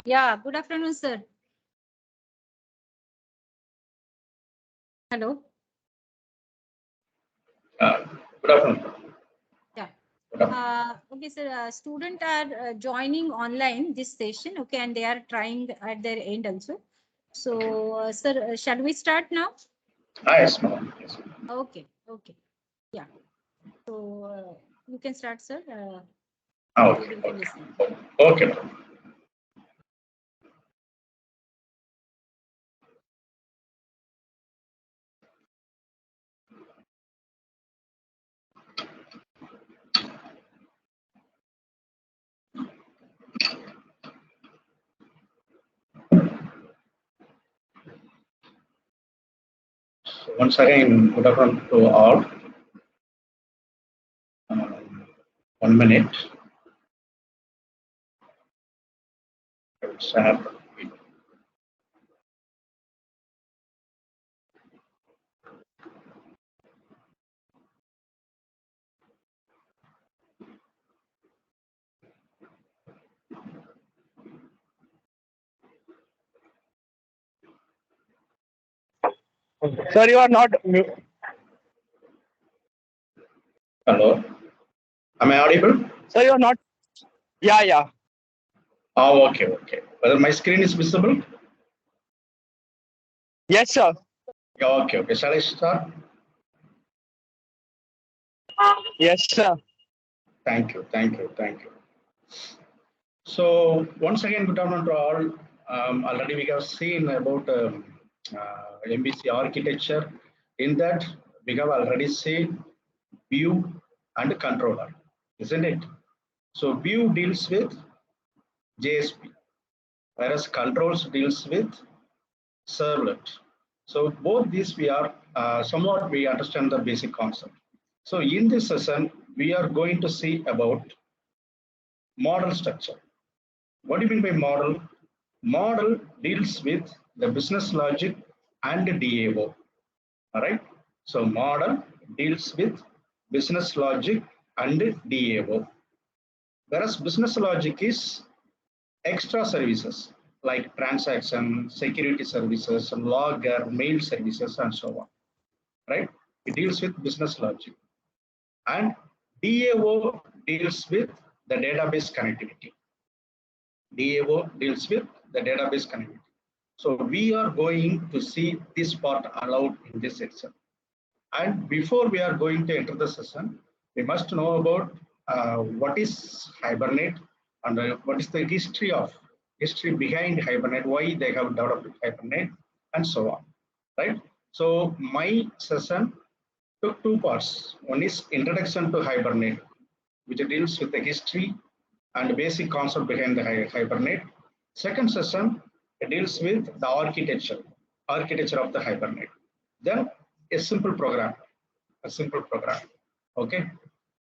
Yeah, good afternoon, sir. Hello. Good afternoon. Yeah. Good afternoon. Okay, sir. Student are joining online this session. Okay, and they are trying at their end also. So, sir, shall we start now? Yes, madam. Yes. Okay. Okay. Yeah. So you can start, sir. We Okay. will be Okay. listening. Okay, madam. So once again, good afternoon to all. Um, 1 minute. I will share. Sir, you are not. Hello. Am I audible? Sir, you are not. Yeah, yeah. Oh, okay, okay. Whether my screen is visible? Yes, sir. Yeah, okay, okay. Shall I start? Yes, sir. Thank you, thank you, thank you. So once again, good afternoon to all. Already we have seen about MBC architecture. In that, we have already seen view and controller, isn't it? So view deals with JSP, whereas controls deals with servlet. So both these we are somewhat we understand the basic concept. So in this session, we are going to see about model structure. What do you mean by model? Model deals with the business logic and DAO. All right. So model deals with business logic and DAO. Whereas business logic is extra services like transaction, security services, logger, mail services, and so on. Right? It deals with business logic. And DAO deals with the database connectivity. DAO deals with the database connectivity. So we are going to see this part aloud in this section. And before we are going to enter the session, we must know about what is Hibernate and what is the history behind Hibernate, why they have developed Hibernate, and so on. Right. So my session took two parts. One is introduction to Hibernate, which deals with the history and basic concept behind the Hibernate. Second session it deals with the architecture of the Hibernate. Then a simple program, Okay,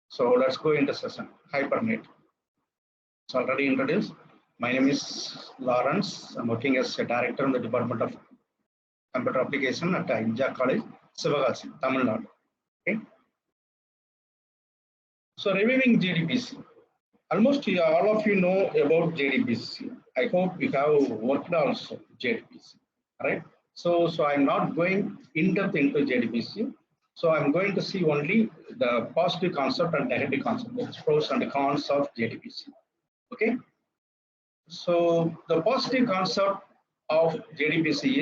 so let's go into session. Hibernate. It's already introduced. My name is Lawrance. I'm working as a director in the Department of Computer Application at Ayya College, Sivagasi, Tamilnadu. Okay. So reviewing JDBC. Almost all of you know about JDBC. I hope you have worked also JDBC, right? So I'm not going in depth into JDBC. So I'm going to see only the positive concept and negative concept, the pros and cons of JDBC. Okay. So the positive concept of JDBC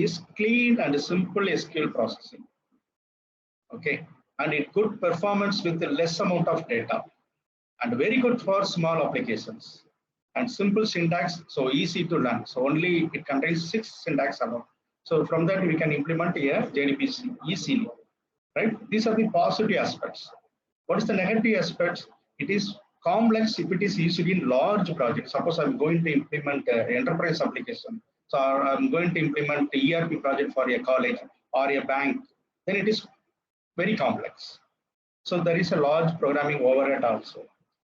is clean and simple SQL processing. Okay, and it good performance with less amount of data, and very good for small applications and simple syntax, so easy to learn. So only it contains 6 syntax alone. So from that we can implement here JDBC easily, right? These are the positive aspects. What is the negative aspects? It is complex if it is used in large projects. Suppose I'm going to implement enterprise application. So I'm going to implement the ERP project for a college or a bank. Then it is very complex. So there is a large programming overhead also,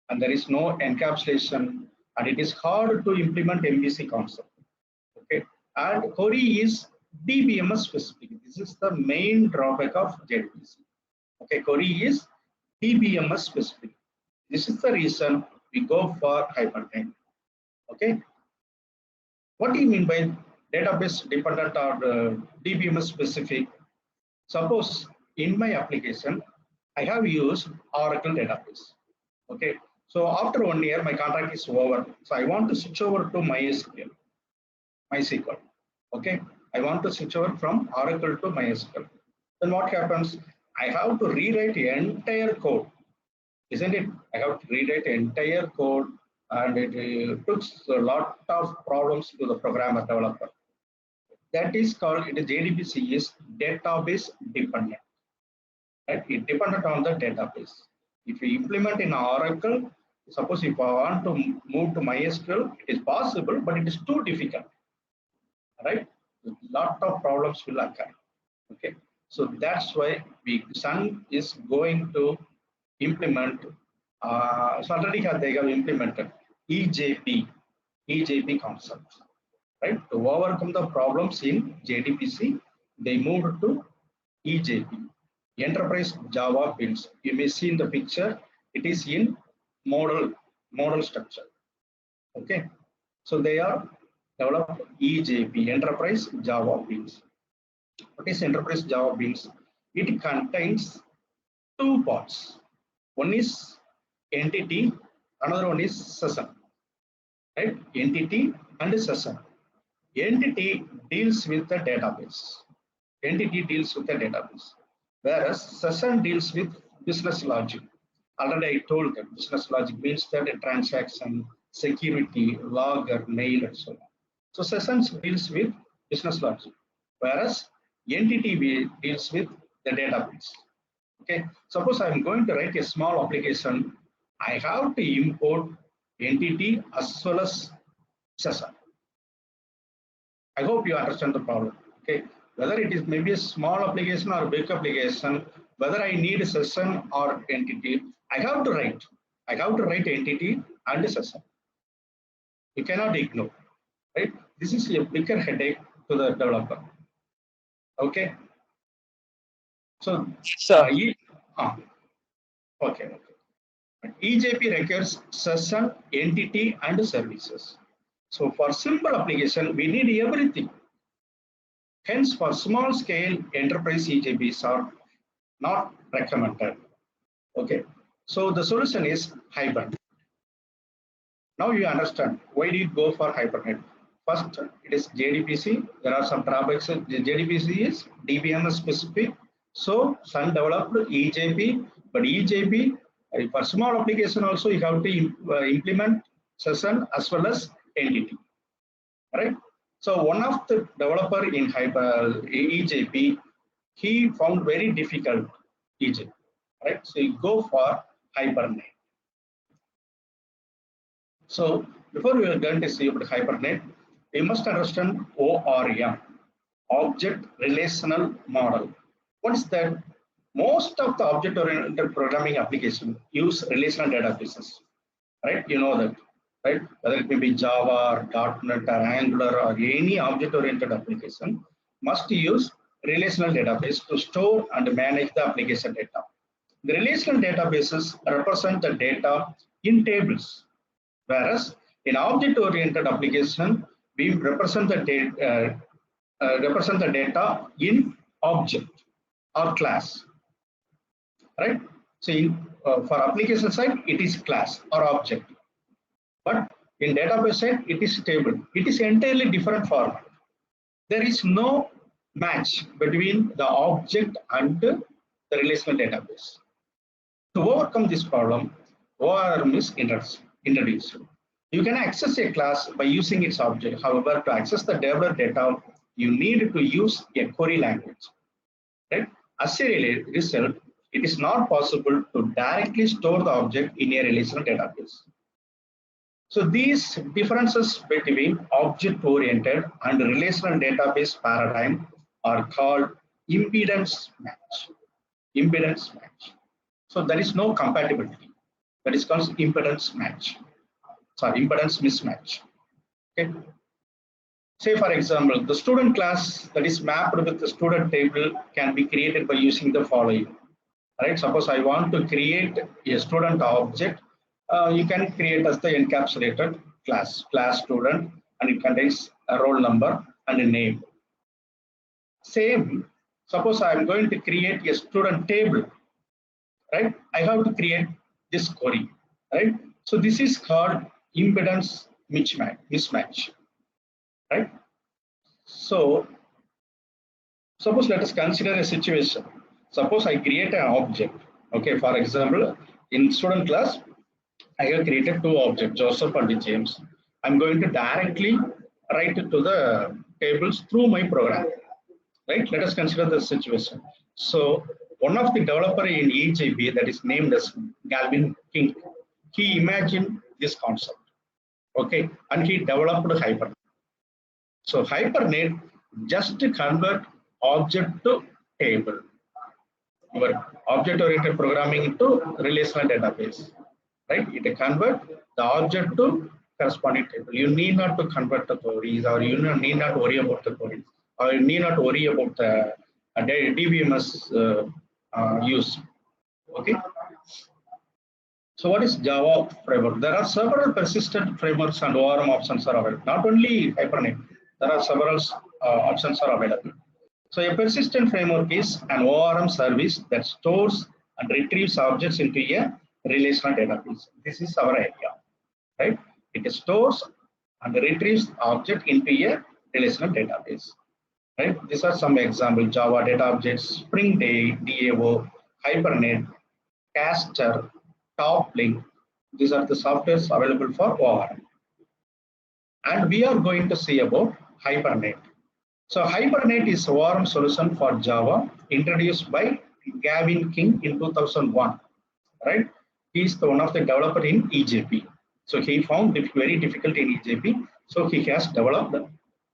and there is no encapsulation, and it is hard to implement MVC concept. Okay, and Cori is DBMS specific. This is the main drawback of JDBC. Okay, Cori is DBMS specific. This is the reason we go for Hibernate. Okay. What do you mean by database dependent or DBMS specific? Suppose in my application, I have used Oracle database. Okay. So after 1 year, my contract is over. So I want to switch over to MySQL. Okay. I want to switch over from Oracle to MySQL. Then what happens? I have to rewrite the entire code, isn't it? I have to rewrite the entire code, and it took a lot of problems to the programmer developer. That is called, it is JDBC is database dependent. Right? It dependent on the database. If you implement in Oracle, suppose if I want to move to MySQL, it is possible, but it is too difficult. Right? A lot of problems will occur. Okay. So that's why Sun is going to implement. So already they have implemented EJP concept. Right? To overcome the problems in JDBC, they moved to EJP, Enterprise Java Builds. You may see in the picture, it is in model structure. Okay, so they are developed EJP, Enterprise Java Builds. What is Enterprise Java Builds? It contains two parts. One is entity, another one is session. Right? Entity and session. Entity deals with the database. Entity deals with the database, whereas session deals with business logic. Already I told that business logic means that a transaction, security, logger, mail, and so on. So sessions deals with business logic, whereas entity deals with the database. Okay, suppose I'm going to write a small application, I have to import entity as well as session. I hope you understand the problem. Okay, whether it is maybe a small application or a big application, whether I need a session or entity, I have to write. I have to write entity and a session. You cannot ignore, right? This is a bigger headache to the developer. Okay. So, Sir. Okay. EJP requires session, entity, and services. So for simple application, we need everything. Hence, for small scale enterprise EJPs are not recommended. Okay, so the solution is Hibernate. Now you understand why do you go for Hibernate? First, it is JDBC. There are some drawbacks. JDBC is DBMS specific. So Sun developed EJP, but EJP for small application also you have to implement session as well as entity. Right? So one of the developer in EJP, he found very difficult EJP. Right? So you go for Hibernate. So before we are going to see about Hibernate, we must understand ORM, Object Relational Model. What is that? Most of the object-oriented programming applications use relational databases. Right? You know that. Right? Whether it may be Java or .NET or Angular or any object-oriented application must use relational database to store and manage the application data. The relational databases represent the data in tables, whereas in object-oriented application, we represent the data in object or class. Right? So for application side, it is class or object. But in database side, it is table. It is entirely different format. There is no match between the object and the relational database. To overcome this problem, ORM is introduced. You can access a class by using its object. However, to access the developer data, you need to use a query language. Right? As a result, it is not possible to directly store the object in a relational database. So these differences between object-oriented and relational database paradigm are called impedance match. Impedance match. So there is no compatibility. That is called impedance match. Sorry, impedance mismatch. Okay. Say for example, the student class that is mapped with the student table can be created by using the following. Right? Suppose I want to create a student object. You can create as the encapsulated class student, and it contains a roll number and a name. Same, suppose I am going to create a student table, right? I have to create this query, right? So this is called impedance mismatch, right? So suppose let us consider a situation. Suppose I create an object. Okay, for example, in student class, I have created two objects, Joseph and James. I'm going to directly write it to the tables through my program, right? Let us consider the situation. So one of the developer in EJB that is named as Galvin King, he imagined this concept, okay, and he developed Hypernet. So Hypernet just convert object to table, your object-oriented programming into relational database, right? It convert the object to corresponding table. You need not to convert the queries, or you need not worry about the queries, or you need not worry about the DBMS use. Okay. So what is Java framework? There are several persistent frameworks and ORM options are available. Not only Hypernet, there are several options are available. So a persistent framework is an ORM service that stores and retrieves objects into a relational database. This is our idea, right? It stores and retrieves object into a relational database, right? These are some examples: Java data objects, Spring DAO, Hypernet, Castor, Toplink. These are the softwares available for ORM. And we are going to see about Hypernet. So Hypernet is a ORM solution for Java introduced by Gavin King in 2001, right? He is one of the developer in EJP. So he found it very difficult in EJP. So he has developed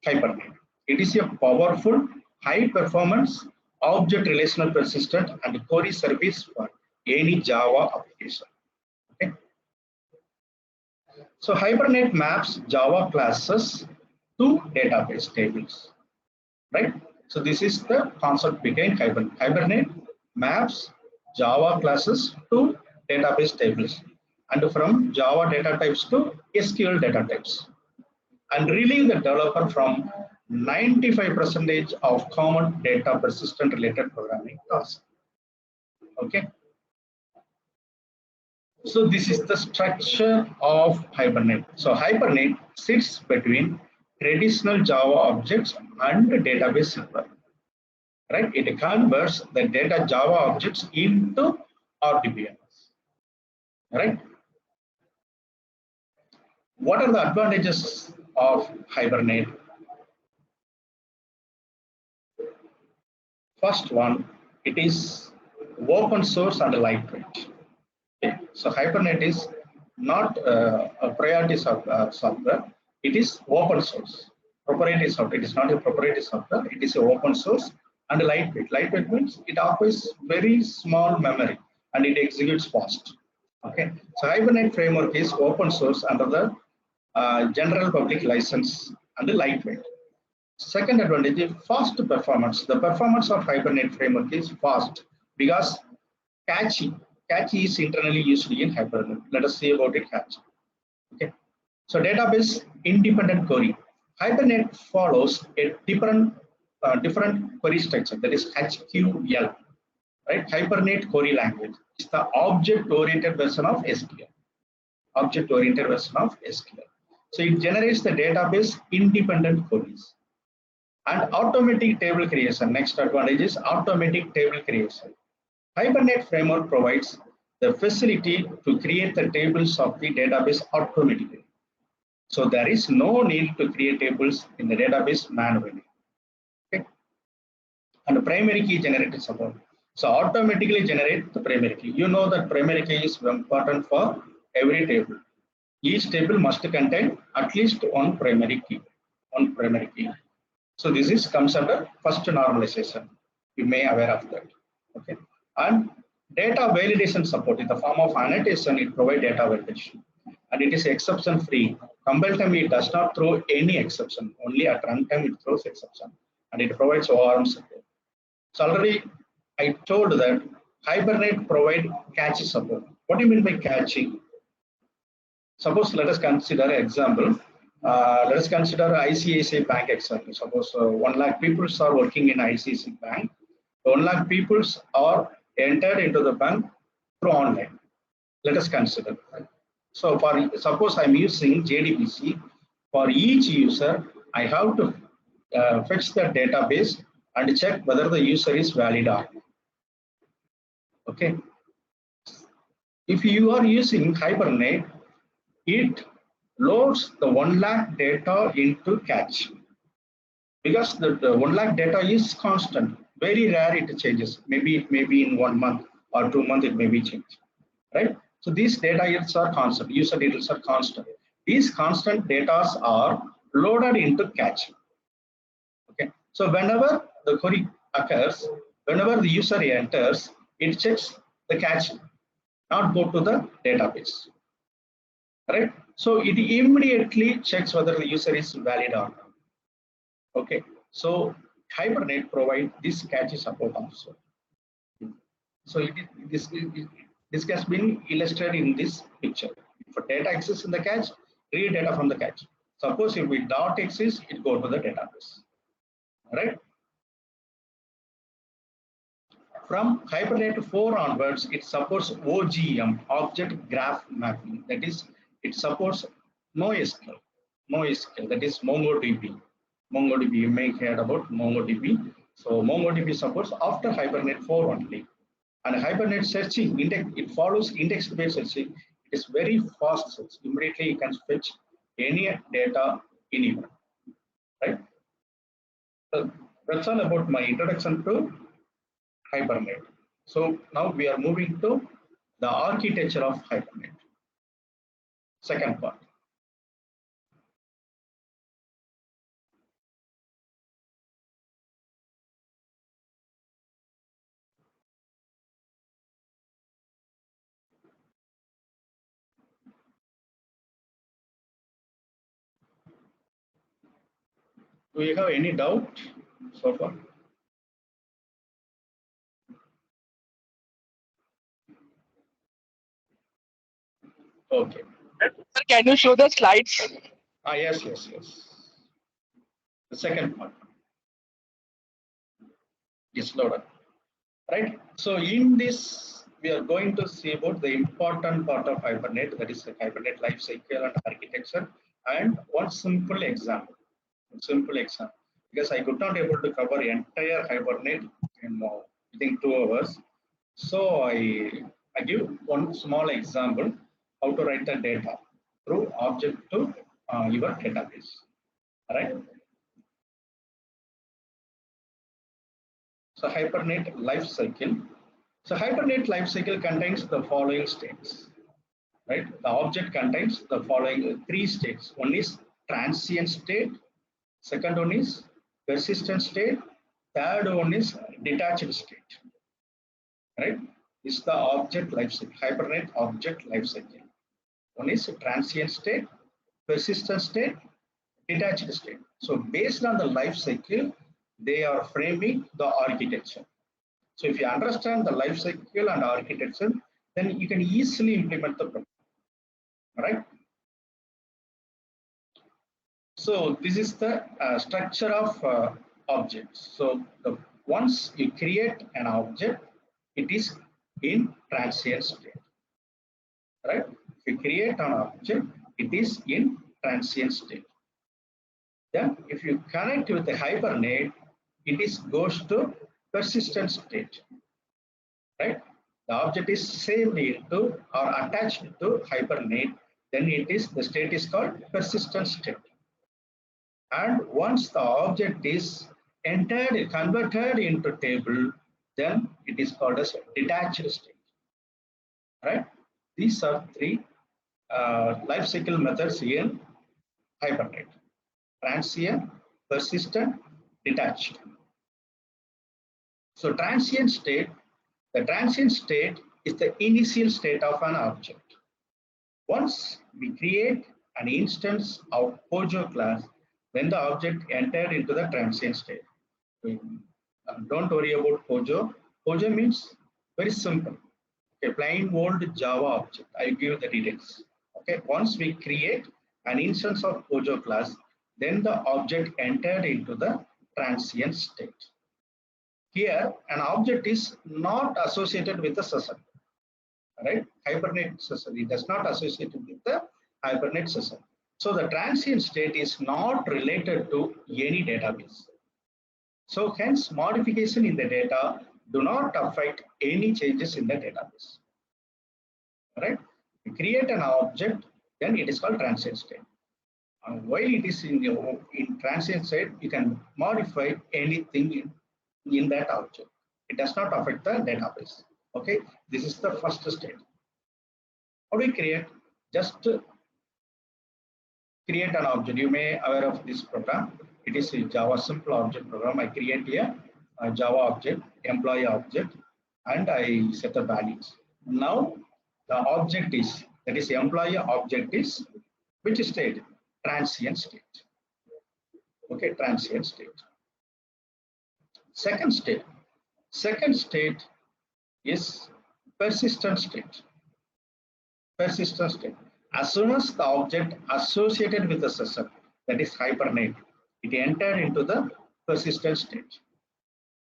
Hypernet. It is a powerful, high performance, object relational persistent and query service for any Java application. Okay. So Hypernet maps Java classes to database tables, right? So this is the concept behind Hypernet. Hypernet maps Java classes to database tables, and from Java data types to SQL data types, and relieve the developer from 95% of common data persistent related programming tasks. Okay. So this is the structure of Hypernet. So Hypernet sits between traditional Java objects and database server, right? It converts the data Java objects into RDBMS, right? What are the advantages of Hypernet? First one, it is open source and lightweight. Okay. So Hypernet is not a priority software. It is open source. Proprietary software. It is not a proprietary software. It is a open source and lightweight. Lightweight means it occupies very small memory and it executes fast. Okay. So Hypernet framework is open source under the general public license and lightweight. Second advantage is fast performance. The performance of Hypernet framework is fast because catchy. Catchy is internally used in Hypernet. Let us see about it catchy. Okay. So database independent query. Hypernet follows a different query structure, that is HQL. Right? Hypernet query language is the object-oriented version of SQL. Object-oriented version of SQL. So it generates the database independent queries. And automatic table creation. Next advantage is automatic table creation. Hypernet framework provides the facility to create the tables of the database automatically. So there is no need to create tables in the database manually. Okay. And the primary key generated support. So automatically generate the primary key. You know that primary key is important for every table. Each table must contain at least one primary key. One primary key. So this is comes under first normalization. You may aware of that. Okay. And data validation support in the form of annotation, it provides data validation. And it is exception free. Compile time, it does not throw any exception. Only at runtime it throws exception. And it provides ORM support. So already I told that Hypernet provide catchy support. What do you mean by catchy? suppose let us consider example. Let us consider ICICI Bank example. Suppose 1 lakh people are working in ICICI Bank. 1 lakh people are entered into the bank through online. Let us consider. So for suppose I'm using JDBC, for each user, I have to fetch the database and check whether the user is valid or not. Okay. If you are using Hibernate, it loads the 1 lakh data into cache because the 1 lakh data is constant. Very rare it changes. Maybe it may be in 1 month or 2 months it may be changed, right? So these data yields are constant. User details are constant. These constant data are loaded into cache. Okay. So whenever the query occurs, whenever the user enters, it checks the cache, not go to the database. Right? So it immediately checks whether the user is valid or not. Okay. So Hibernate provides this cache support also. So this has been illustrated in this picture. If a data exists in the cache, read data from the cache. Suppose if it dot exists, it go to the database. Right? From Hibernate 4 onwards, it supports OGM, Object Graph Mapping. That is, it supports NoSQL. NoSQL, that is MongoDB. MongoDB, you may have heard about MongoDB. So MongoDB supports after Hibernate 4 only. And Hibernate searching, it follows index-based searching. It is very fast search. Immediately you can fetch any data anywhere. Right? So that's all about my introduction to Hibernate. So now we are moving to the architecture of Hibernate. Second part. Do you have any doubt so far? Okay. Sir, can you show the slides? Yes, yes, yes. The second part is loaded. Right. So in this, we are going to see about the important part of Hibernate, that is the Hibernate life cycle and architecture, and one simple example. Simple example. Because I could not able to cover entire Hibernate in within 2 hours. So I give one small example how to write the data through object to your database. All right. So Hibernate life cycle. So Hibernate life cycle contains the following states. Right. The object contains the following 3 states. One is transient state. Second one is persistent state. Third one is detached state. Right. This is the object life cycle. Hibernate object life cycle. One is transient state, persistent state, detached state. So based on the life cycle, they are framing the architecture. So if you understand the life cycle and architecture, then you can easily implement the program. Right? So this is the structure of objects. So once you create an object, it is in transient state. Right? If you create an object, it is in transient state. Then if you connect with the Hibernate, it is goes to persistent state. Right? The object is saved into or attached to Hibernate, then the state is called persistent state. And once the object is entered, converted into table, then it is called as detached state. Right? These are 3 life cycle methods in Hibernate: transient, persistent, detached. So the transient state is the initial state of an object. Once we create an instance of Pojo class, then the object entered into the transient state. Don't worry about Pojo. Pojo means very simple. A plain old Java object. I give the details. Okay, once we create an instance of Ojo class, then the object entered into the transient state. Here, an object is not associated with the session, right? Hibernate session. It does not associate with the Hibernate session. So the transient state is not related to any database. So hence modification in the data do not affect any changes in the database. Right? You create an object, then it is called transient state. While it is in transient state, you can modify anything in that object. It does not affect the database. Okay, this is the first state. How do you create? Just create an object. You may aware of this program. It is a Java simple object program. I create a Java object, employee object, and I set the values. Now the object is, that is employee object is which state? Transient state. Okay, transient state. Second state is persistent state. Persistent state. As soon as the object associated with the session, that is Hibernate, it entered into the persistent state.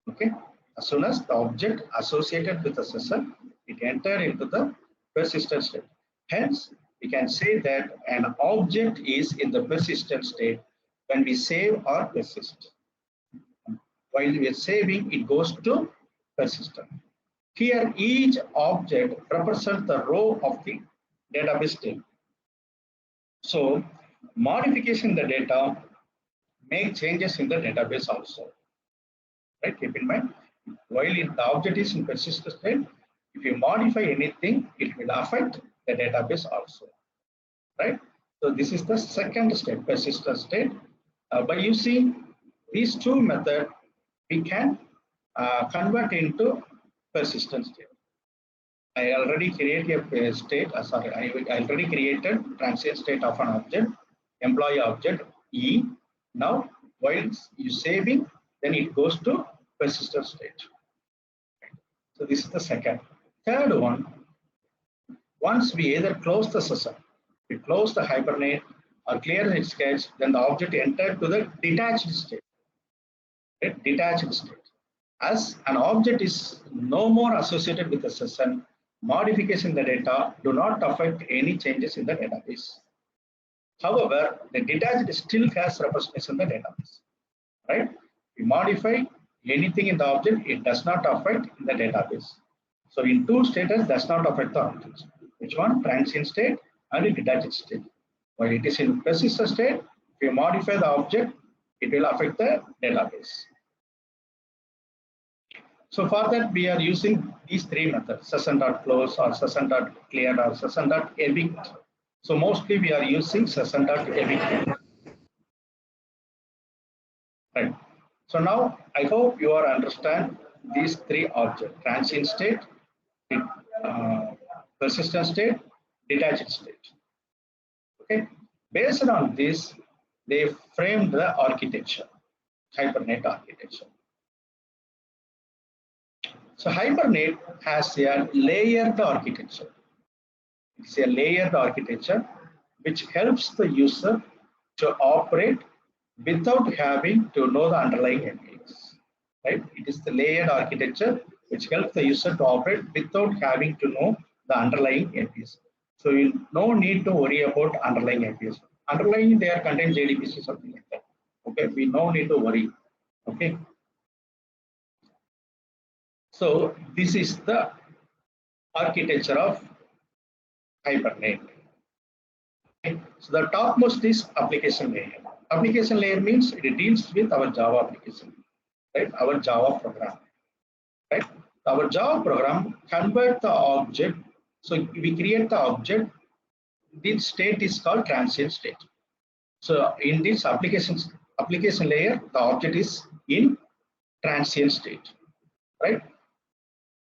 Okay, as soon as the object associated with the session, it entered into the persistent state. Hence, we can say that an object is in the persistent state when we save or persist. While we are saving, it goes to persistent. Here, each object represents the row of the database table. So, modification in the data make changes in the database also. Right? Keep in mind, while the object is in persistent state, if you modify anything, it will affect the database also. Right? So this is the second state, persistent state. By using these two methods, we can convert into persistent state. I already created a state, I already created transient state of an object, employee object, E. Now, while you saving, then it goes to persistent state. So this is the second. Third one, once we either close the session, we close the Hibernate or clear its cache, then the object entered to the detached state. Right? Detached state. As an object is no more associated with the session, modification in the data do not affect any changes in the database. However, the detached still has representation in the database. Right? We modify anything in the object, it does not affect the database. So in two status does not affect the object. Which one? Transient state and detached state. While it is in persistent state, if you modify the object, it will affect the database. So for that, we are using these three methods, session.close or session.clear or session.evict. So mostly we are using session.evict. Right. So now I hope you are understand these three objects: transient state, persistent state, detached state. Okay. Based on this, they framed the architecture, Hibernate architecture. So Hibernate has a layered architecture. It's a layered architecture which helps the user to operate without having to know the underlying APIs. Right? It is the layered architecture which helps the user to operate without having to know the underlying APIs. So you no need to worry about underlying APIs. Underlying they are contain JDBC or something like that. Okay, we no need to worry. Okay. So this is the architecture of Hibernate. Okay. So the topmost is application layer. Application layer means it deals with our Java application, right? Our Java program, right? Our Java program convert the object. So we create the object. This state is called transient state. So in this application layer, the object is in transient state, right?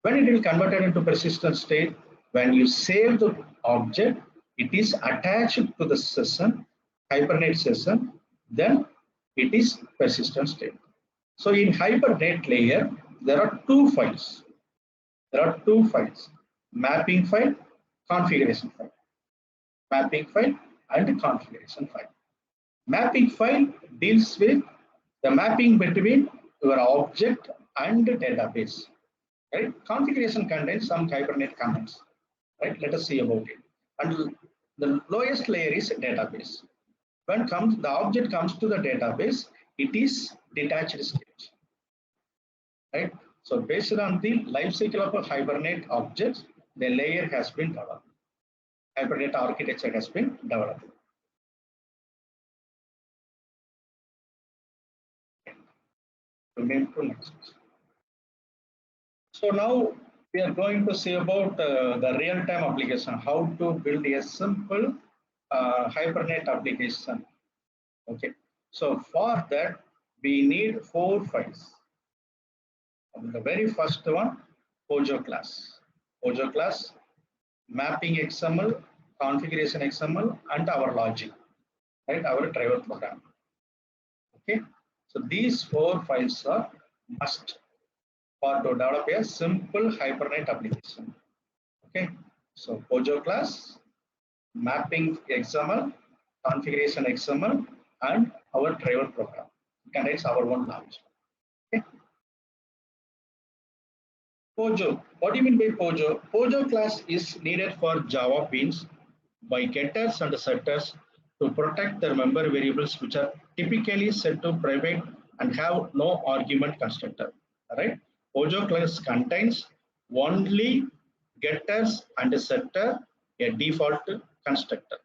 When it will converted into persistent state, when you save the object, it is attached to the session, Hibernate session, then it is persistent state. So in Hibernate layer, there are two files. There are two files, mapping file, configuration file. mapping file and configuration file. Mapping file deals with the mapping between your object and database. Right? Configuration contains some Hibernate commands. Right? Let us see about it. And the lowest layer is database. When the object comes to the database, it is detached state. Right? So based on the life cycle of a Hibernate object, the layer has been developed. Hibernate architecture has been developed. Remain to next. So now we are going to see about the real-time application, how to build a simple Hibernate application. Okay. So for that, we need 4 files. The very first one, Pojo class. Pojo class, mapping XML, configuration XML, and our logic, right? Our driver program. Okay. So these 4 files are must for to develop a simple Hibernate application. Okay. So Pojo class, mapping XML, configuration XML, and our driver program. It contains our own logic. Okay. Pojo. What do you mean by Pojo? Pojo class is needed for Java beans by getters and setters to protect their member variables, which are typically set to private and have no argument constructor. All right. Pojo class contains only getters and setter, a default constructor.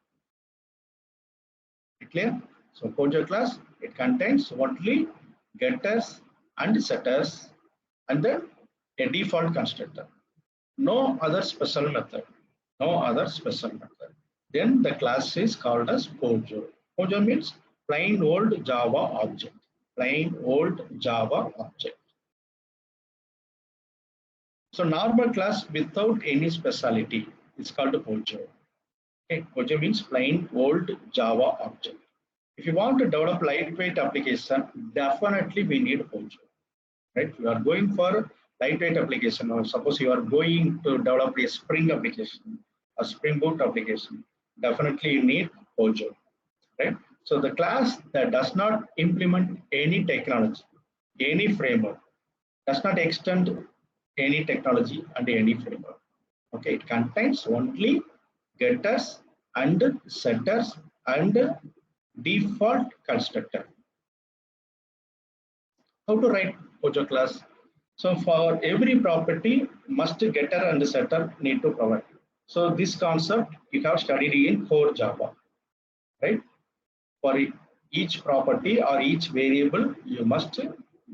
Clear? So Pojo class, it contains only getters and setters and then a default constructor. No other special method. No other special method. Then the class is called as Pojo. Pojo means plain old Java object. Plain old Java object. So normal class without any speciality is called Pojo. Okay, Pojo means plain old Java object. If you want to develop lightweight application, definitely we need Pojo. Right? You are going for lightweight application, or suppose you are going to develop a Spring application, a Spring Boot application, definitely you need Pojo. Right? So the class that does not implement any technology, any framework, does not extend any technology and any framework. Okay, it contains only getters and setters and default constructor. How to write Pojo class? So for every property, must getter and setter need to provide. So this concept you have studied in core Java, right? For each property or each variable, you must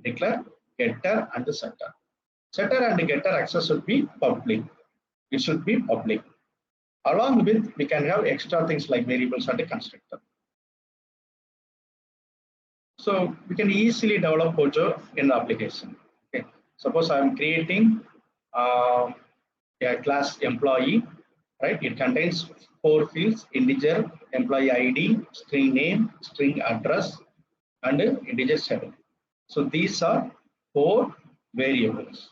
declare getter and setter. Setter and getter access should be public. It should be public. Along with, we can have extra things like variables and a constructor. So we can easily develop Pojo in the application. Okay. Suppose I am creating a class employee, right? It contains 4 fields: integer, employee ID, string name, string address, and integer 7. So these are 4 variables.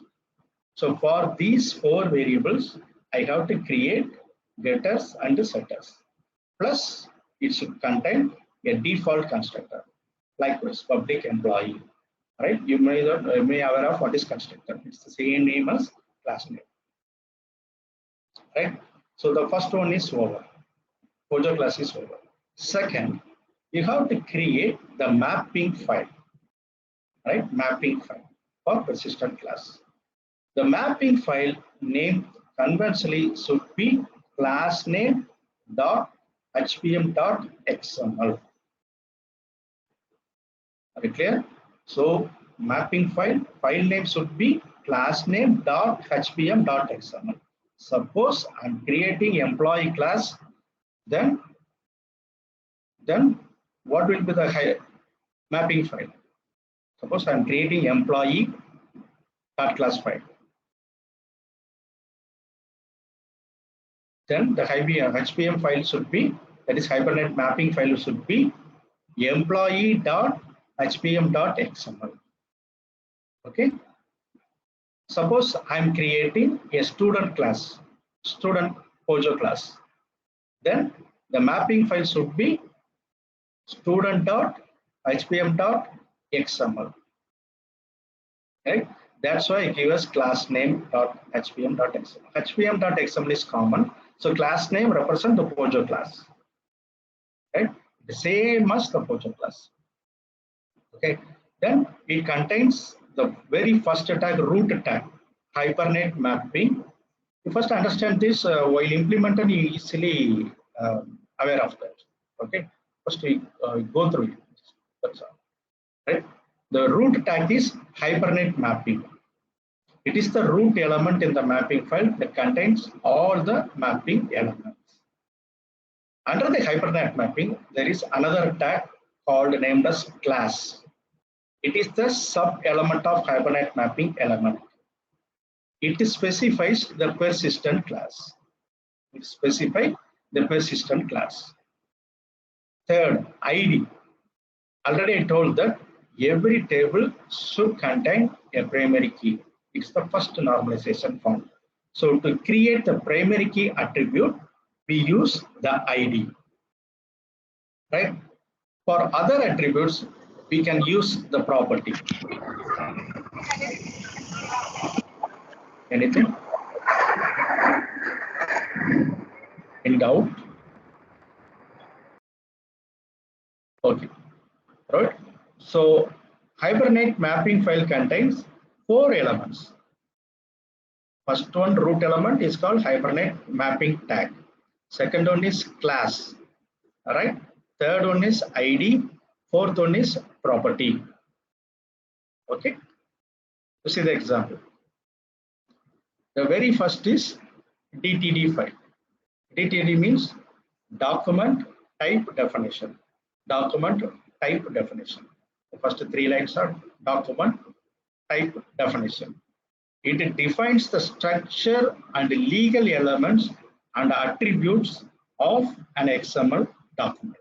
So for these 4 variables, I have to create getters and setters. Plus, it should contain a default constructor. Likewise, public employee, right? You may aware of what is constructor. It's the same name as class name, right? So the first one is over. Pojo class is over. Second, you have to create the mapping file, right? Mapping file for persistent class. The mapping file name conventionally should be class name dot hpm dot xml. Are you clear? So mapping file name should be class name dot hpm dot xml. Suppose I'm creating employee class, then what will be the mapping file? Suppose I'm creating employee dot class file. Then the HPM file should be, that is Hibernate mapping file should be employee.hpm.xml. Okay. Suppose I'm creating a student class, student Pojo class. Then the mapping file should be student.hpm.xml. Right? That's why it gives us class name .hpm.xml. hpm.xml is common, so class name represents the Pojo class. Right? The same as the Pojo class. Okay. Then it contains the very first tag, root tag, Hibernate mapping. You first understand this while implementing, you easily aware of that. Okay. First we go through it. That's all. Right. The root tag is Hibernate mapping. It is the root element in the mapping file that contains all the mapping elements. Under the Hibernate mapping, there is another tag called named as class. It is the sub-element of Hibernate mapping element. It specifies the persistent class. It specifies the persistent class. Third, ID. Already I told that every table should contain a primary key. It's the first normalization form. So to create the primary key attribute, we use the ID. Right? For other attributes, we can use the property. Anything? Any doubt? Okay. Right? So Hibernate mapping file contains 4 elements. First one, root element, is called Hibernate mapping tag. Second one is class. All right. Third one is ID. Fourth one is property. Okay. You see the example. The very first is DTD file. DTD means document type definition. Document type definition. The first 3 lines are document type definition. It defines the structure and legal elements and attributes of an XML document.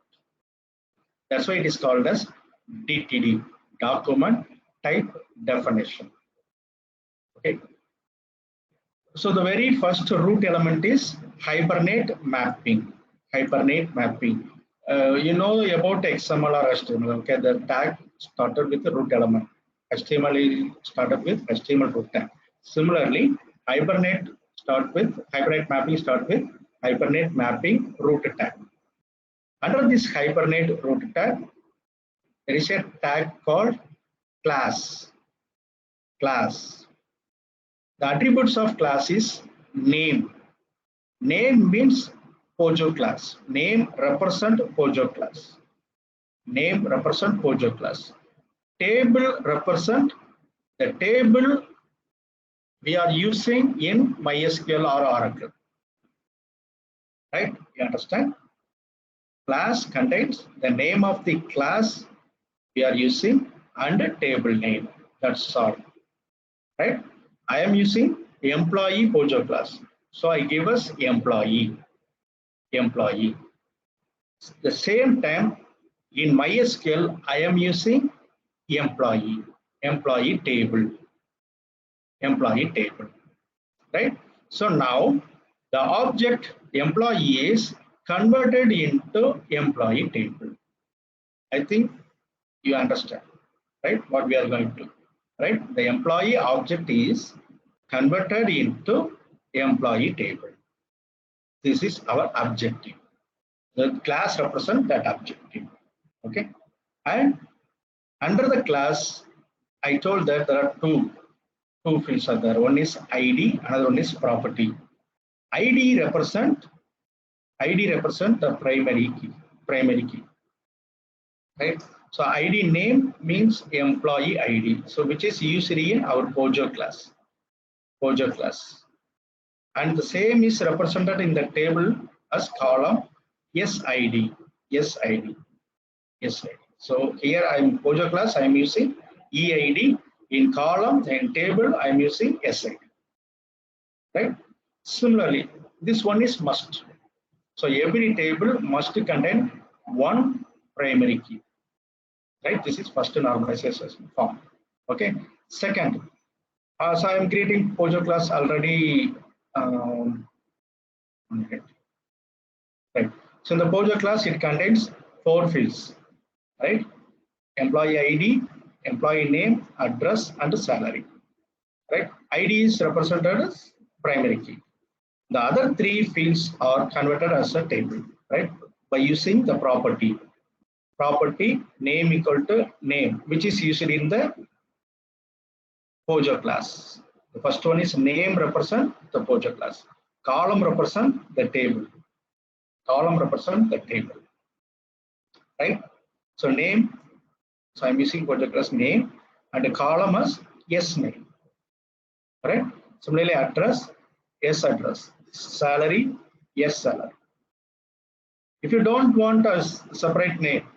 That's why it is called as DTD, document type definition. Okay. So the very first root element is Hibernate mapping. Hibernate mapping. You know about XML or HTML. Okay, the tag started with the root element. HTML started with HTML root tag. Similarly, Hibernate mapping start with Hibernate mapping root tag. Under this Hibernate root tag, there is a tag called class. Class. The attributes of class is name. Name means Pojo class. Name represent Pojo class. Name represent Pojo class. Table represent the table we are using in MySQL or Oracle. Right? You understand? Class contains the name of the class we are using and a table name. That's all. Right? I am using employee Pojo class. So I give us employee. Employee. The same time in MySQL, I am using employee. Employee table. Employee table. Right? So now the object employee is converted into employee table. I think you understand, right? What we are going to, right? The employee object is converted into employee table. This is our objective. The class represents that objective. Okay. And under the class, I told that there are two fields are there. One is ID, another one is property. ID represent the primary key. Right? So ID name means employee ID. So which is usually in our Pojo class. Pojo class. And the same is represented in the table as column SID. SID. SID. So here I am Pojo class, I am using EID. In column and table, I am using SID. Right? Similarly, this one is must. So every table must contain one primary key. Right? This is first normalization form. Okay. Second, so I am creating Pojo class already. Right. So in the Pojo class, it contains 4 fields, right? Employee ID, employee name, address, and salary, right? ID is represented as primary key. The other 3 fields are converted as a table, right? By using the property name equal to name, which is used in the Pojo class. The first one is name represent the Pojo class. Column represent the table. Column represent the table, right? So name. So I'm using Pojo class name, and the column is yes name, right? Similarly, address, yes address. Salary, yes salary. If you don't want a separate name,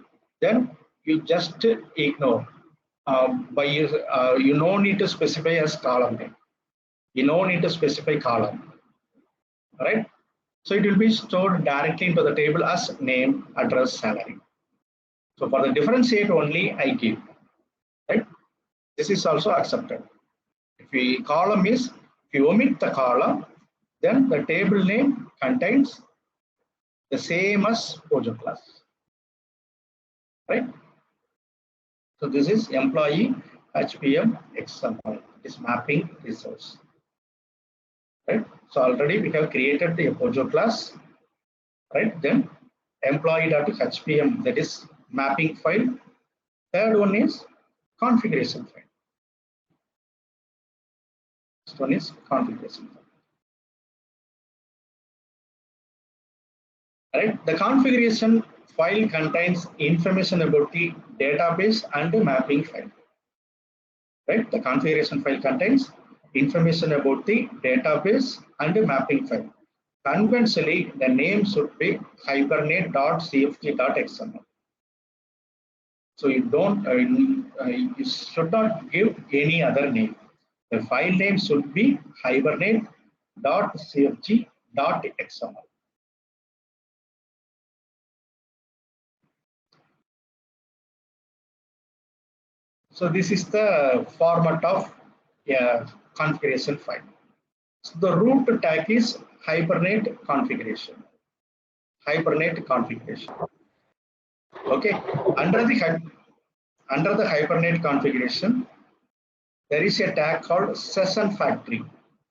then you just ignore. You no need to specify as column name. You no need to specify column, right? So it will be stored directly into the table as name, address, salary. So for the differentiate only I give, right? This is also accepted. If you omit the column, then the table name contains the same as Pojo class, right? So this is employee HPM XML, is mapping resource, right? So already we have created the Pojo class, right? Then employee.htm, that is mapping file. Third one is configuration file. This one is configuration file. Right? The configuration file contains information about the database and the mapping file. Right? The configuration file contains information about the database and the mapping file. Conventionally, the name should be hibernate.cfg.xml. So you you should not give any other name. The file name should be hibernate.cfg.xml. So this is the format of a configuration file. So the root tag is Hibernate configuration. Hibernate configuration. Okay. Under the Hibernate configuration, there is a tag called Session Factory.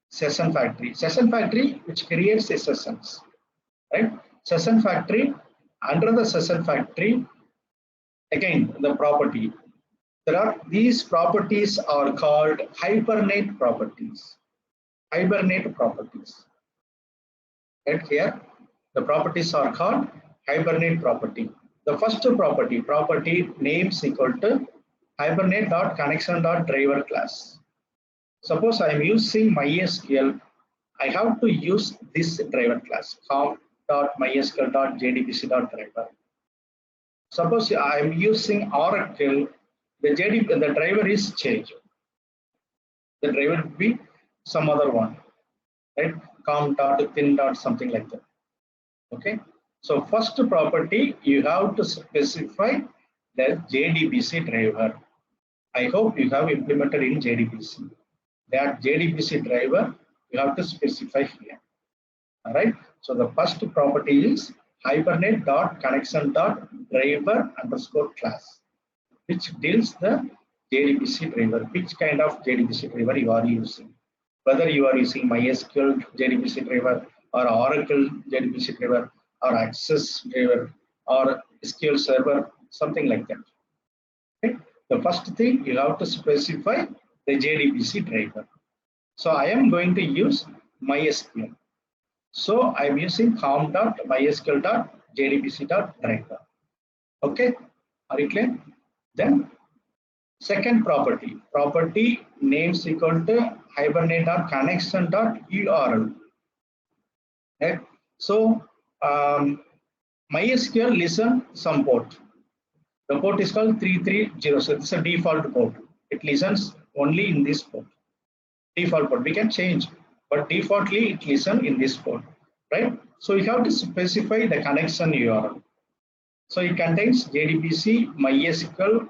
Session Factory. Session Factory, which creates the sessions. Right? Session Factory. Under the Session Factory, again the property. These properties are called Hibernate properties. Hibernate properties. Right here, the properties are called Hibernate property. The first property names equal to hibernate.connection.driver class. Suppose I am using MySQL, I have to use this driver class com.mysql.jdbc.driver. Suppose I am using Oracle, the driver is changed. The driver would be some other one, right? com.thin. Something like that. Okay. So first property, you have to specify the JDBC driver. I hope you have implemented in JDBC. That JDBC driver you have to specify here. All right. So the first property is hibernate.connection.driver_class, which deals the JDBC driver. Which kind of JDBC driver you are using? Whether you are using MySQL JDBC driver or Oracle JDBC driver or Access driver or SQL Server, something like that. Okay. The first thing you have to specify the JDBC driver. So I am going to use MySQL. So I am using com.mysql.jdbc.driver. Okay, are you clear? Then second property names equal to hibernate.connection.url. Right? So MySQL listen some port. The port is called 330. So it's a default port. It listens only in this port. Default port. We can change, but defaultly it listens in this port, right? So you have to specify the connection URL. So it contains JDBC MySQL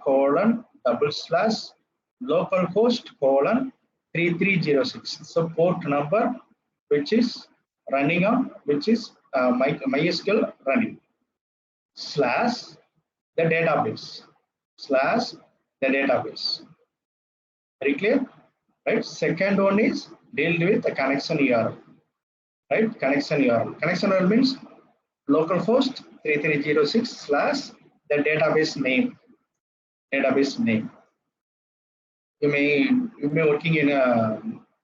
:localhost:3306. So port number which is running on, which is MySQL running. slash the database slash the database. Very clear, right? Second one is dealt with the connection URL, right? Connection URL. Connection URL means localhost 3306 slash the database name. Database name. You may working in a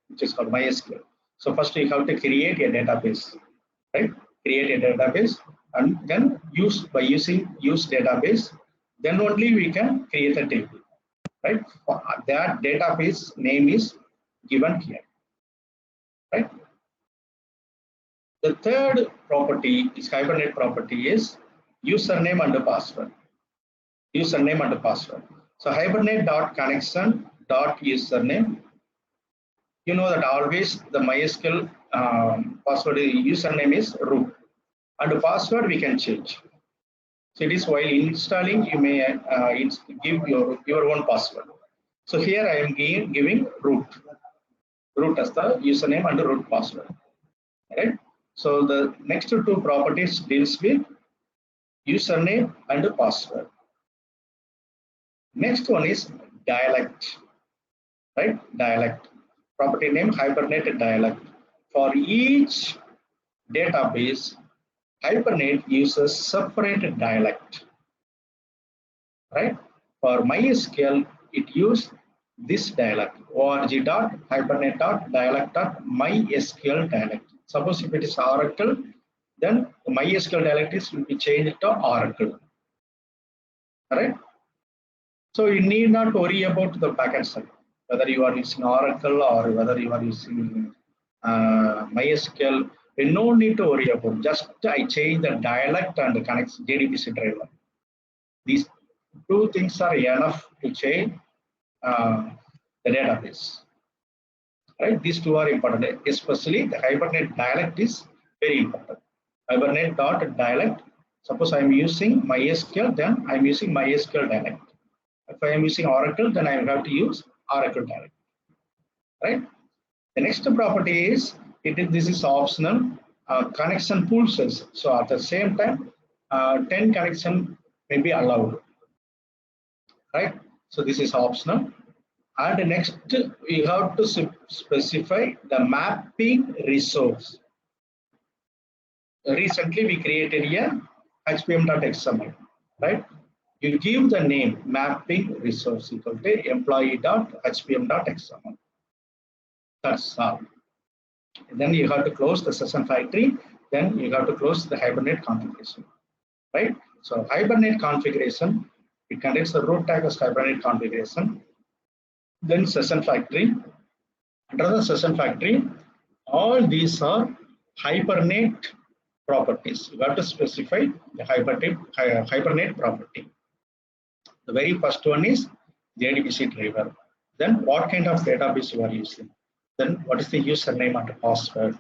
which is called MySQL. So first you have to create a database, right? Create a database and then by using use database, then only we can create a table, right? That database name is given here, right? The third property is Hibernate property is username and password. Username and password. So Hibernate dot connection dot username. You know that always the MySQL password username is root, and the password we can change. So it is while installing you may give your own password. So here I am giving root as the username and the root password, right? So the next two properties deals with username and the password. Next one is dialect, right? Dialect. Property name Hibernate dialect. For each database, Hibernate uses separate dialect, right? For MySQL, it uses this dialect, org.hibernate.dialect.mysql dialect. Suppose if it is Oracle, then the MySQL dialect will be changed to Oracle, right? So you need not worry about the packet set, whether you are using Oracle or whether you are using MySQL. You no need to worry about. Just I change the dialect and the connects JDBC driver. These two things are enough to change the database. Right? These two are important. Especially the Hibernate dialect is very important. Hibernate dot dialect. Suppose I am using MySQL, then I am using MySQL dialect. If I am using Oracle, then I will have to use Oracle dialect. Right? The next property is this is optional connection pool size. So at the same time, 10 connection may be allowed, right? So this is optional. And next, we have to specify the mapping resource. Recently, we created a hpm.xml, right? You give the name mapping resource equal to employee.hpm.xml. That's all. And then you have to close the session factory. Then you have to close the Hibernate configuration, right? So Hibernate configuration, it contains the root tag as Hibernate configuration. Then session factory. Under the session factory, all these are Hibernate properties. You have to specify the Hibernate property. The very first one is JDBC driver. Then what kind of database you are using. Then what is the username and the password,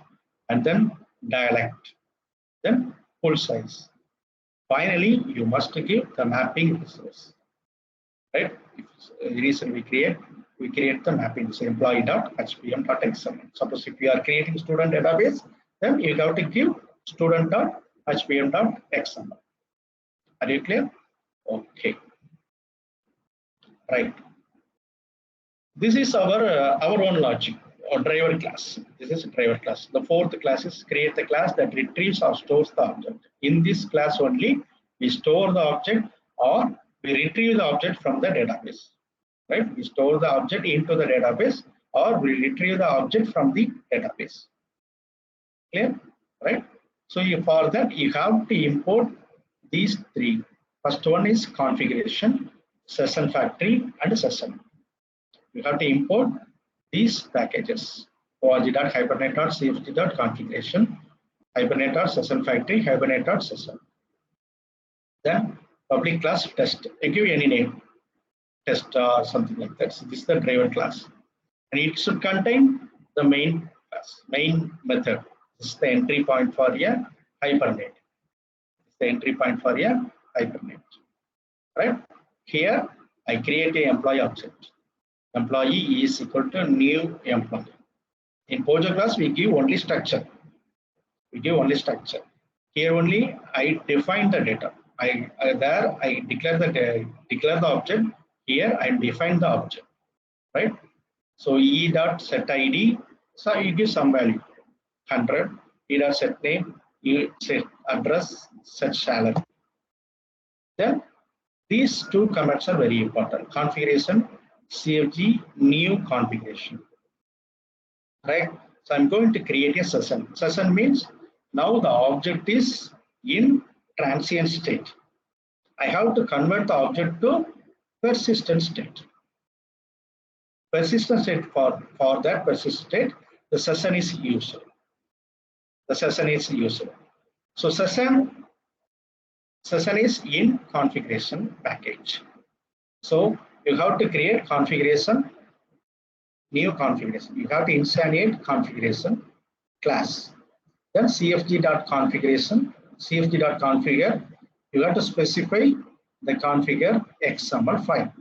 and then dialect, then full size. Finally, you must give the mapping resource, right? Reason we create the mapping, so employee.hpm.xml. Suppose if you are creating student database, then you have to give student.hpm.xml. Are you clear? Okay, right. This is our own logic. Or driver class. This is a driver class. The fourth class is create the class that retrieves or stores the object. In this class only, we store the object or we retrieve the object from the database. Right? We store the object into the database or we retrieve the object from the database. Clear? Right? So for that, you have to import these three. First one is configuration, session factory, and session. You have to import these packages: org.hibernate.cfg.configuration, hibernate.session factory, hibernate.session. Then public class test. I give any name, test or something like that. So this is the driver class, and it should contain the main class, main method. This is the entry point for a Hibernate. This is the entry point for a Hibernate. Right here, I create an employee object. Employee is equal to new employee. In Pojo class, we give only structure. We give only structure. Here only I define the data. there I declare the object. Here I define the object, right? So e dot set id, so you give some value 100. E dot set name, you set address, set salary. Then these two comments are very important. Configuration, CFG, new configuration, right? So I'm going to create a session. Session means now the object is in transient state. I have to convert the object to persistent state. Persistent state, for that persistent state, the session is used. The session is used. So session is in configuration package. So you have to create configuration, new configuration. You have to instantiate configuration class. Then cfg.configuration, cfg.configure, you have to specify the configure XML file.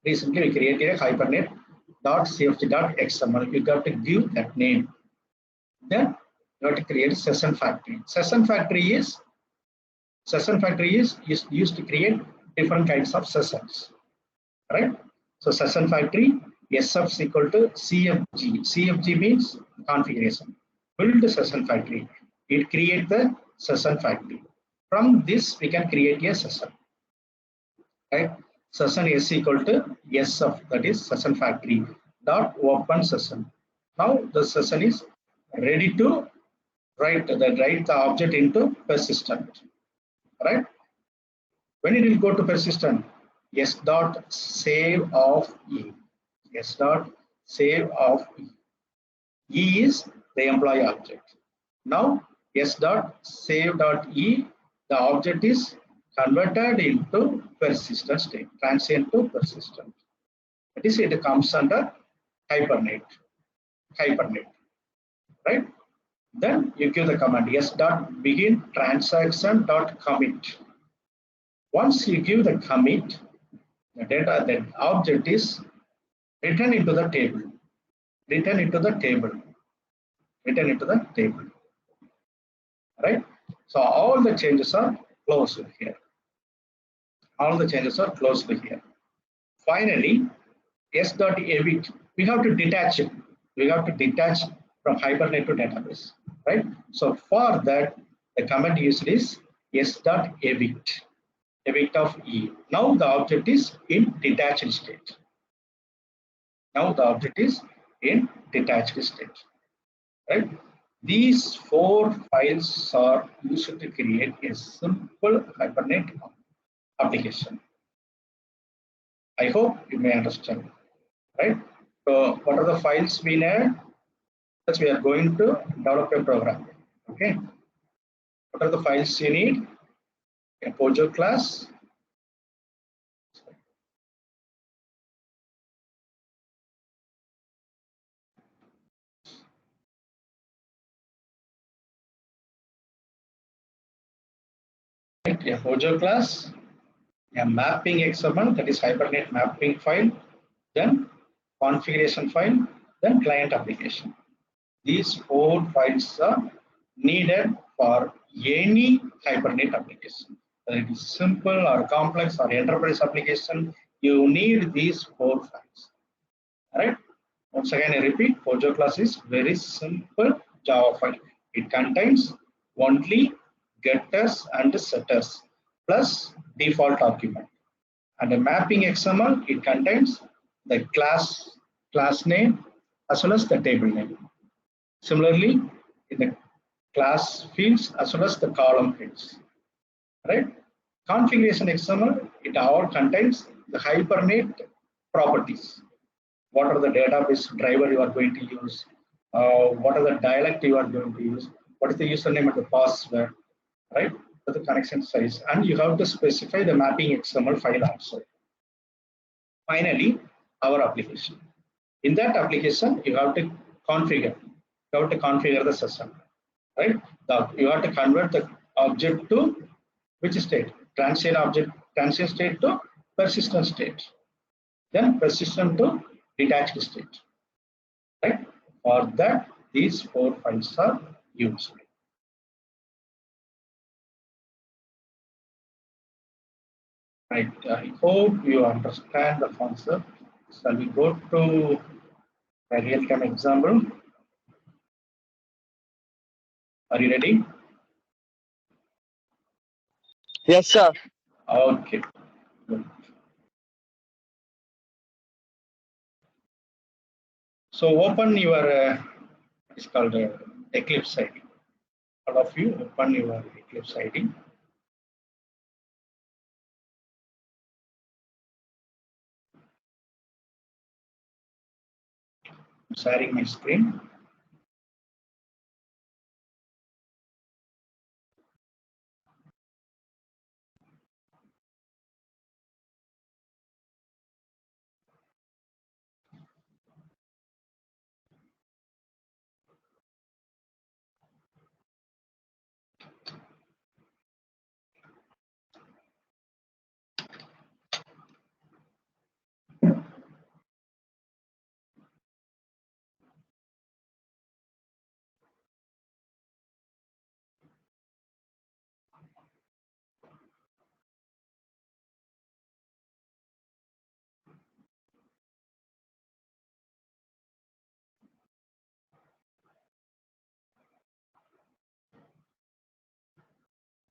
Recently we created a hypernet.cfg.xml. You got to give that name. Then you have to create a session factory. Session factory is used to create different kinds of sessions, right? So session factory SF is equal to CFG. CFG means configuration. Build the session factory. It create the session factory. From this we can create a session, right? Session is equal to SF, that is session factory dot open session. Now the session is ready to write the object into persistent, right? When it will go to persistent, s dot save of e, s dot save of e. E is the employee object. Now s dot save dot e, the object is converted into persistent state, transient to persistent. That is, it comes under hypernet, right? Then you give the command s dot begin transaction dot commit. Once you give the commit, the data, the object is written into the table, right? So all the changes are closed here. Finally, s.evict, we have to detach it. We have to detach from Hibernate to database, right? So for that, the command used is s.evict, evict of e. Now the object is in detached state. Right? These 4 files are used to create a simple Hibernate application. I hope you may understand, right? So what are the files we need? Yes, we are going to develop a program. Okay. What are the files you need? A Pojo class. A Pojo class, a mapping XML, that is Hibernate mapping file, then configuration file, then client application. These 4 files are needed for any Hibernate application. Whether it is simple or complex or enterprise application, you need these 4 files. All right. Once again, I repeat, Pojo class is very simple Java file. It contains only getters and setters plus default argument. And a mapping XML, it contains the class name as well as the table name. Similarly, in the class fields as well as the column fields, right? Configuration XML, it all contains the Hibernate properties. What are the database driver you are going to use? What are the dialect you are going to use? What is the username and the password, right? For the connection size, and you have to specify the mapping XML file also. Finally, our application. In that application, you have to configure. You have to configure the system, right? You have to convert the object to which state? Transient state to persistent state. Then persistent to detached state, right? For that, these 4 files are used. I hope you understand the concept. Shall we go to a real-time example? Are you ready? Yes, sir. Okay. Good. So open your, it's called Eclipse ID. All of you open your Eclipse ID. I'm sharing my screen.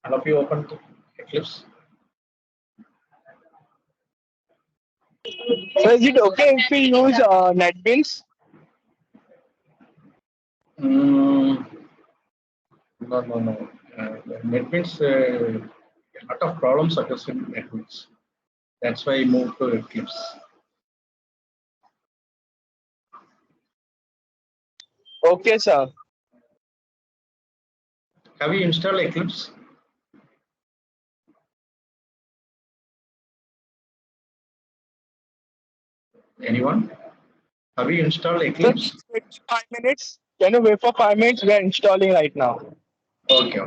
All of you open the Eclipse. So is it okay if we use NetBeans? Mm, no. NetBeans, a lot of problems occurs in NetBeans. That's why I moved to Eclipse. Okay, sir. Have you installed Eclipse? Anyone? Have you installed Sir, Eclipse? wait 5 minutes. Can you wait for 5 minutes? We are installing right now. Okay.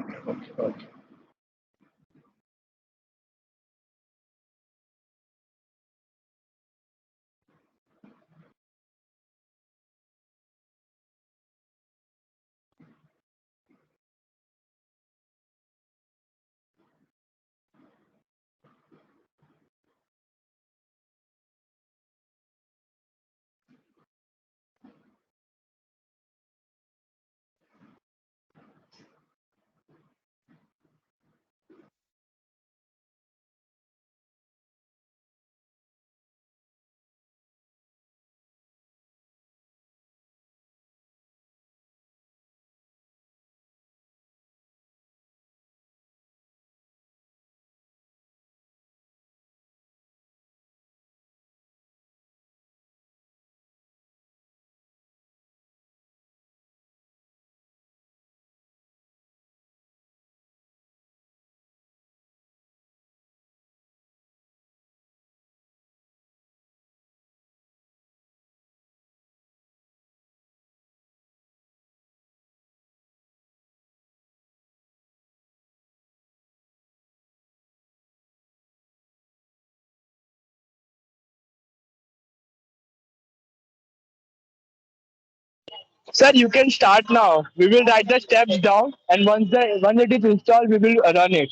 Sir, you can start now. We will write the steps down, and once it is installed, we will run it.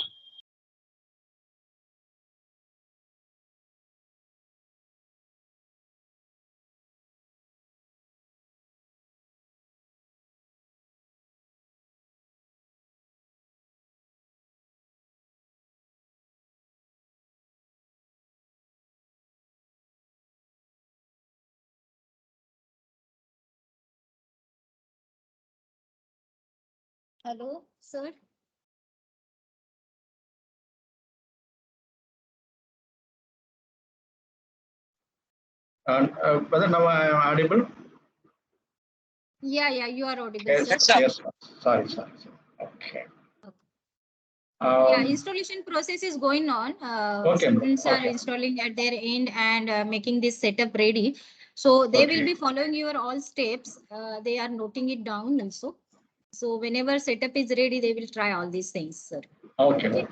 Hello, sir. And whether now I am audible? Yeah, you are audible, Yes, sir. Yes, sir. yes. Sorry. Okay. Yeah, Um, installation process is going on. okay, Students are okay, installing at their end and making this setup ready. So they will okay, be following your all steps. They are noting it down also. So whenever setup is ready, they will try all these things, sir. okay.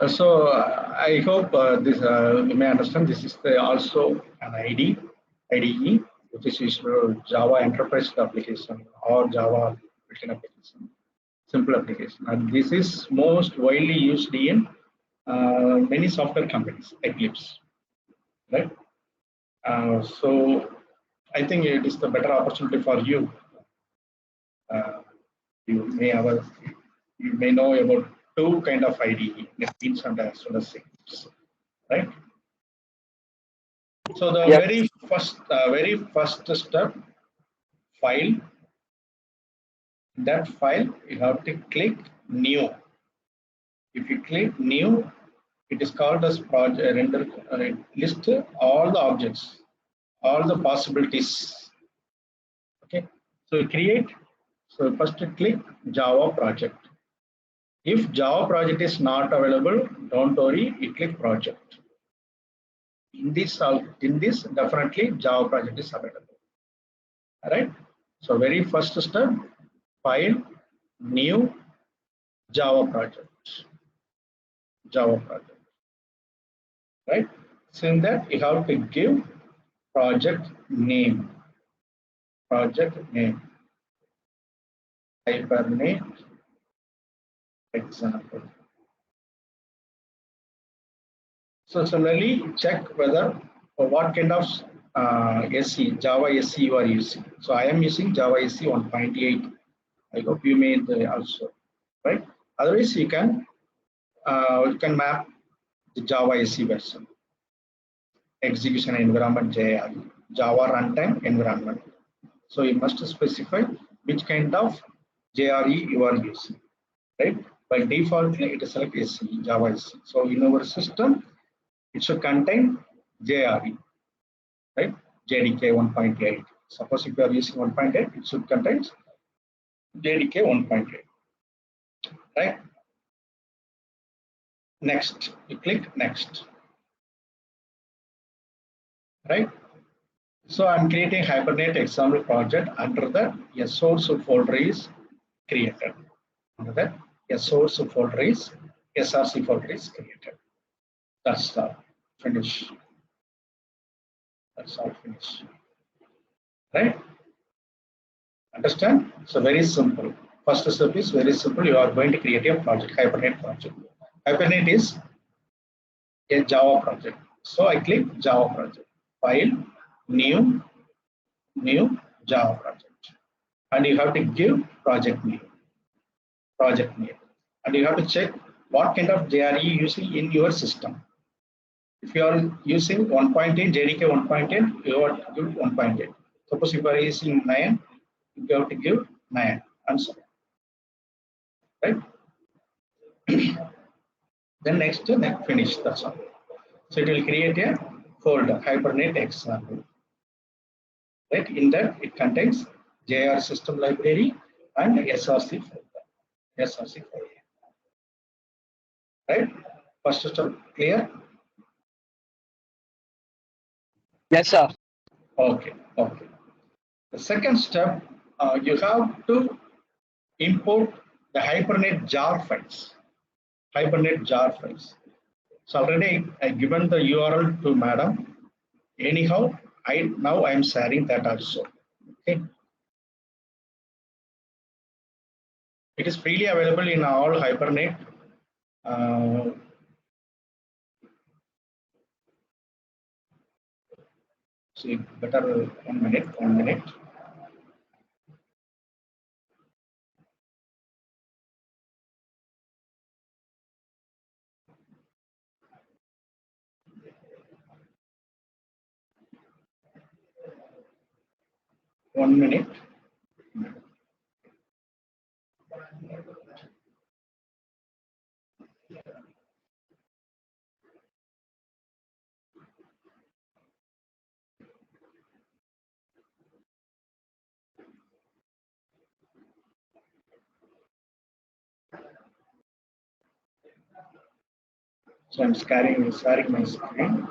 So I hope this you may understand. This is also an IDE. which is usually Java enterprise application or Java built-in application, simple application. And this is most widely used in many software companies, Eclipse, right? So I think it is the better opportunity for you. You may have you may know about two kind of IDE, NetBeans and as well as Eclipse, right? So the Yes. very first step, file. That file you have to click new. If you click new, it is called as project render list all the objects, all the possibilities. Okay, so create. So first click Java project. If Java project is not available, don't worry, you click project. In this definitely Java project is available. All right. So very first step, file, new, Java project. Java project, right? So in that you have to give project name, hibernate example. So similarly, check whether or what kind of SE, Java SE you are using. So I am using Java SE 1.8. I hope you made also, right? Otherwise, you can map the Java SE version. Execution environment Java runtime environment. So you must specify which kind of JRE you are using, right? By default, it is select SE, Java SE. So in our system, it should contain JRE, right? JDK 1.8. Suppose if you are using 1.8, it should contain JDK 1.8, right? Next, you click next, right? So I'm creating Hibernate example project. Under that, a source folder is created. Under that, a source folder is SRC folder is created. That's all. Finish. That's all. Finish. Right? Understand? So very simple. First step is very simple. You are going to create a project, Hibernate project. Hibernate is a Java project. So I click Java project. File, new Java project. And you have to give project name. And you have to check what kind of JRE you using in your system. If you are using 1.8, JDK 1.8, you have to give 1.8. Suppose if you are using 9, you have to give 9 and so on. Right? Then next, finish. That's all. So it will create a folder, Hibernate example. Right? In that, it contains JR system library and SRC folder. Right? First step clear? Yes, sir. Okay. The second step, you have to import the Hibernate jar files. So already I given the URL to madam. Anyhow, now I am sharing that also. Okay. It is freely available in all Hibernate. See, better 1 minute. One minute. So I'm sharing my screen.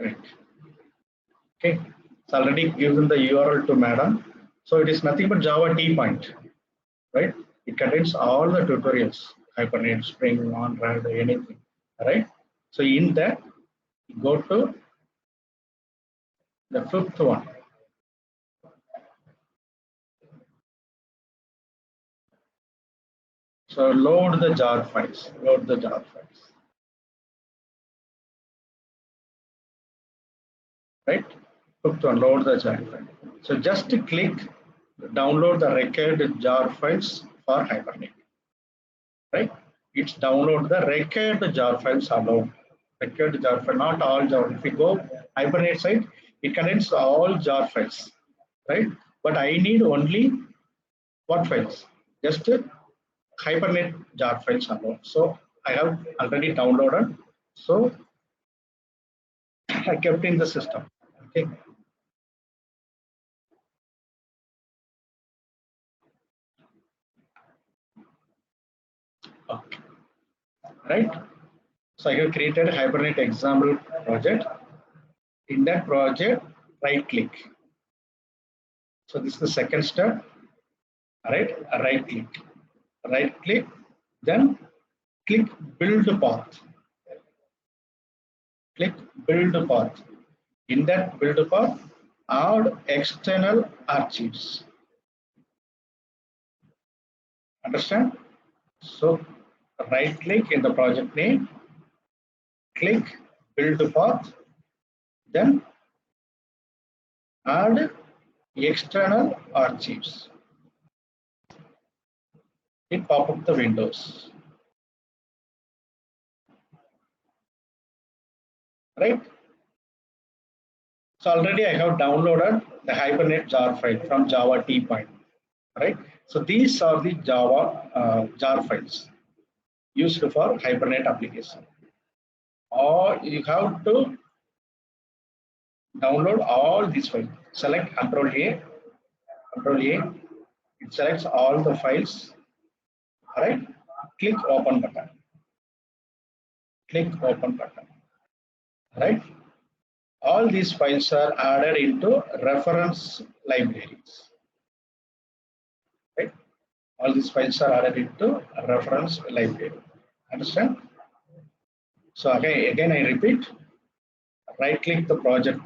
Right. Okay. It's already given the URL to madam. So it is nothing but Java T point, right? It contains all the tutorials, Hibernate, Spring, on-ride, anything, right? So in that, go to the fifth one. So load the jar files, load the jar files, right? Fifth one, load the jar file. So just click download the required jar files for Hibernate, right? It's download the required jar files allowed. Required jar file, not all jar. If we go Hibernate site, it contains all jar files, right? But I need only what files? Just Hibernate jar files allowed. So I have already downloaded. So I kept in the system. Okay. Okay. Right. So I have created a Hibernate example project. In that project, right click. So this is the second step. Right. Right click. Then click build path. Click build path. In that build path, add external archives. Understand? So right click in the project name, click build path, then add external archives. It pop up the windows, right? So already I have downloaded the Hibernate jar file from Java T point, right? So these are the Java jar files used for Hibernate application. Or you have to download all these files. Select Control A, Control A. It selects all the files. All right. Click Open button. Click Open button. Right. All these files are added into reference libraries. Right. All these files are added into reference library. Understand? So again I repeat. Right click the project.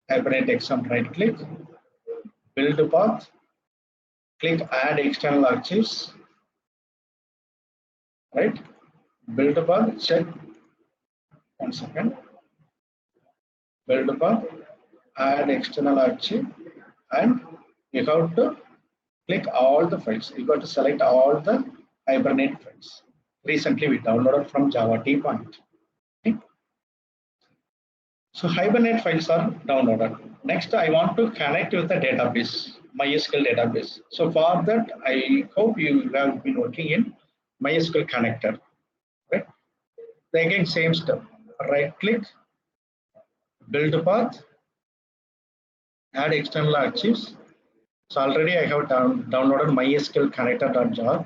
Hibernate exam. Right click. Build path. Click Add external archives. Right. Build path. Check. 1 second. Build path. Add external archive, and you have to click all the files. You got to select all the Hibernate files. Recently we downloaded from Java T point. Okay. So Hibernate files are downloaded. Next, I want to connect with the database, MySQL database. So for that, I hope you have been working in MySQL connector. Right? Again, same step. Right click, build path, add external archives. So already I have downloaded MySQL connector.jar,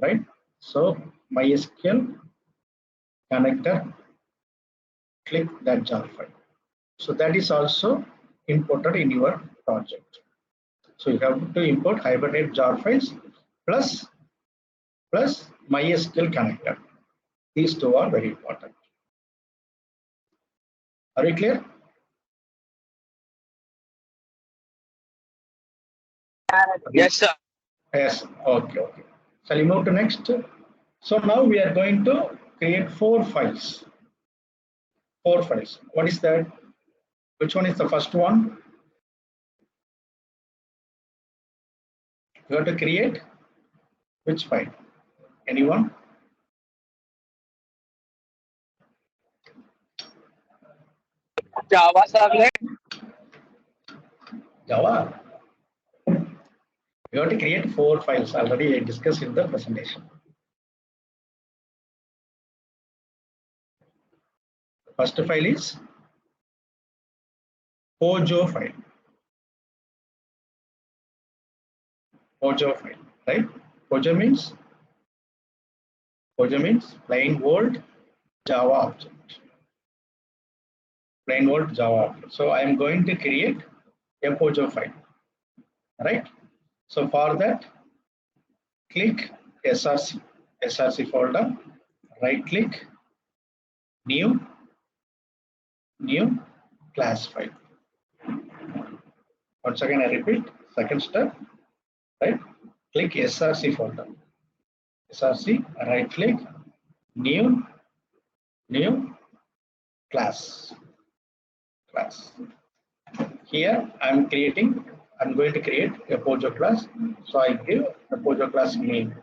right? So MySQL connector, click that jar file. So that is also imported in your project. So you have to import Hibernate jar files plus MySQL connector. These two are very important. Are you clear? Yes, sir. Yes. Okay. Okay. Shall we move to next? So now we are going to create 4 files. 4 files. What is that? Which one is the first one? You have to create which file? Anyone? Java servlet. Java. You have to create 4 files. Already I discussed in the presentation. First file is Pojo file. Pojo file, right? Pojo means plain old Java object. Plain old Java object. So I am going to create a Pojo file, right? So for that, click src folder, right click, new class file. Once again I repeat, second step, right? Click src folder, src, right click, new class. Here I'm going to create a Pojo class. So I give the Pojo class name.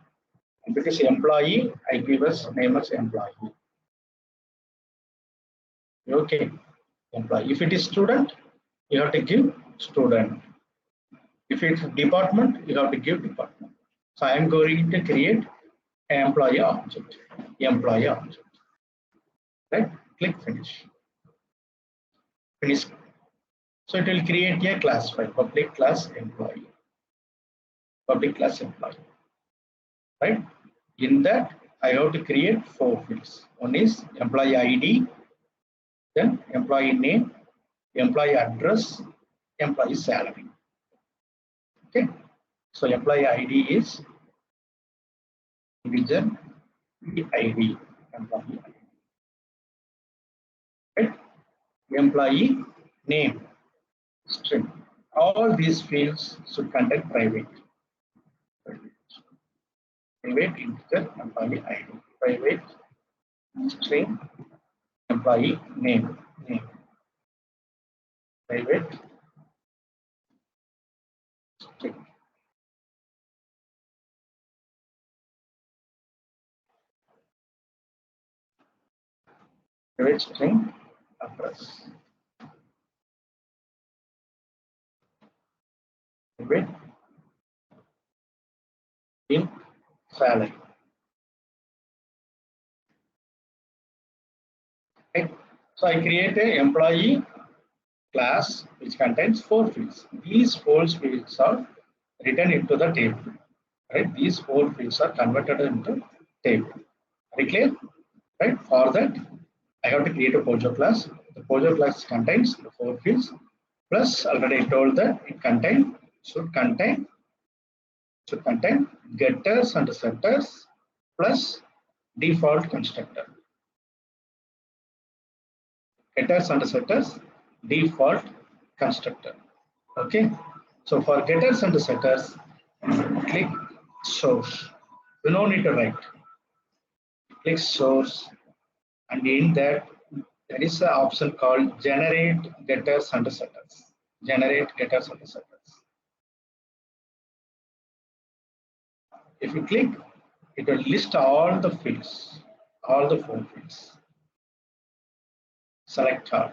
If it is employee, I give us name as employee. Okay, employee. If it is student, you have to give student. If it's department, you have to give department. So I am going to create employee object. Employee object. Right? Click finish. Finish. So it will create a class file, public class employee. Public class employee. Right? In that, I have to create 4 fields. One is employee ID, then employee name, employee address, employee salary. Okay. So employee ID is division ID, employee ID. Right? Employee name, string. All these fields should contain private. Private integer employee ID. Private string employee name. Private string. Private string address. Private in salary. Right? So I create an employee class which contains 4 fields. These 4 fields are written into the table. Right? These 4 fields are converted into table. Very clear? Right? For that, I have to create a Pojo class. The Pojo class contains the 4 fields. Plus, already I told that it should contain getters and setters plus default constructor. Getters and setters, default constructor. Okay. So for getters and setters, click source. You don't need to write. Click source, and in that there is an option called generate getters and setters. Generate getters and setters. If you click, it will list all the fields, all the 4 fields. Select all,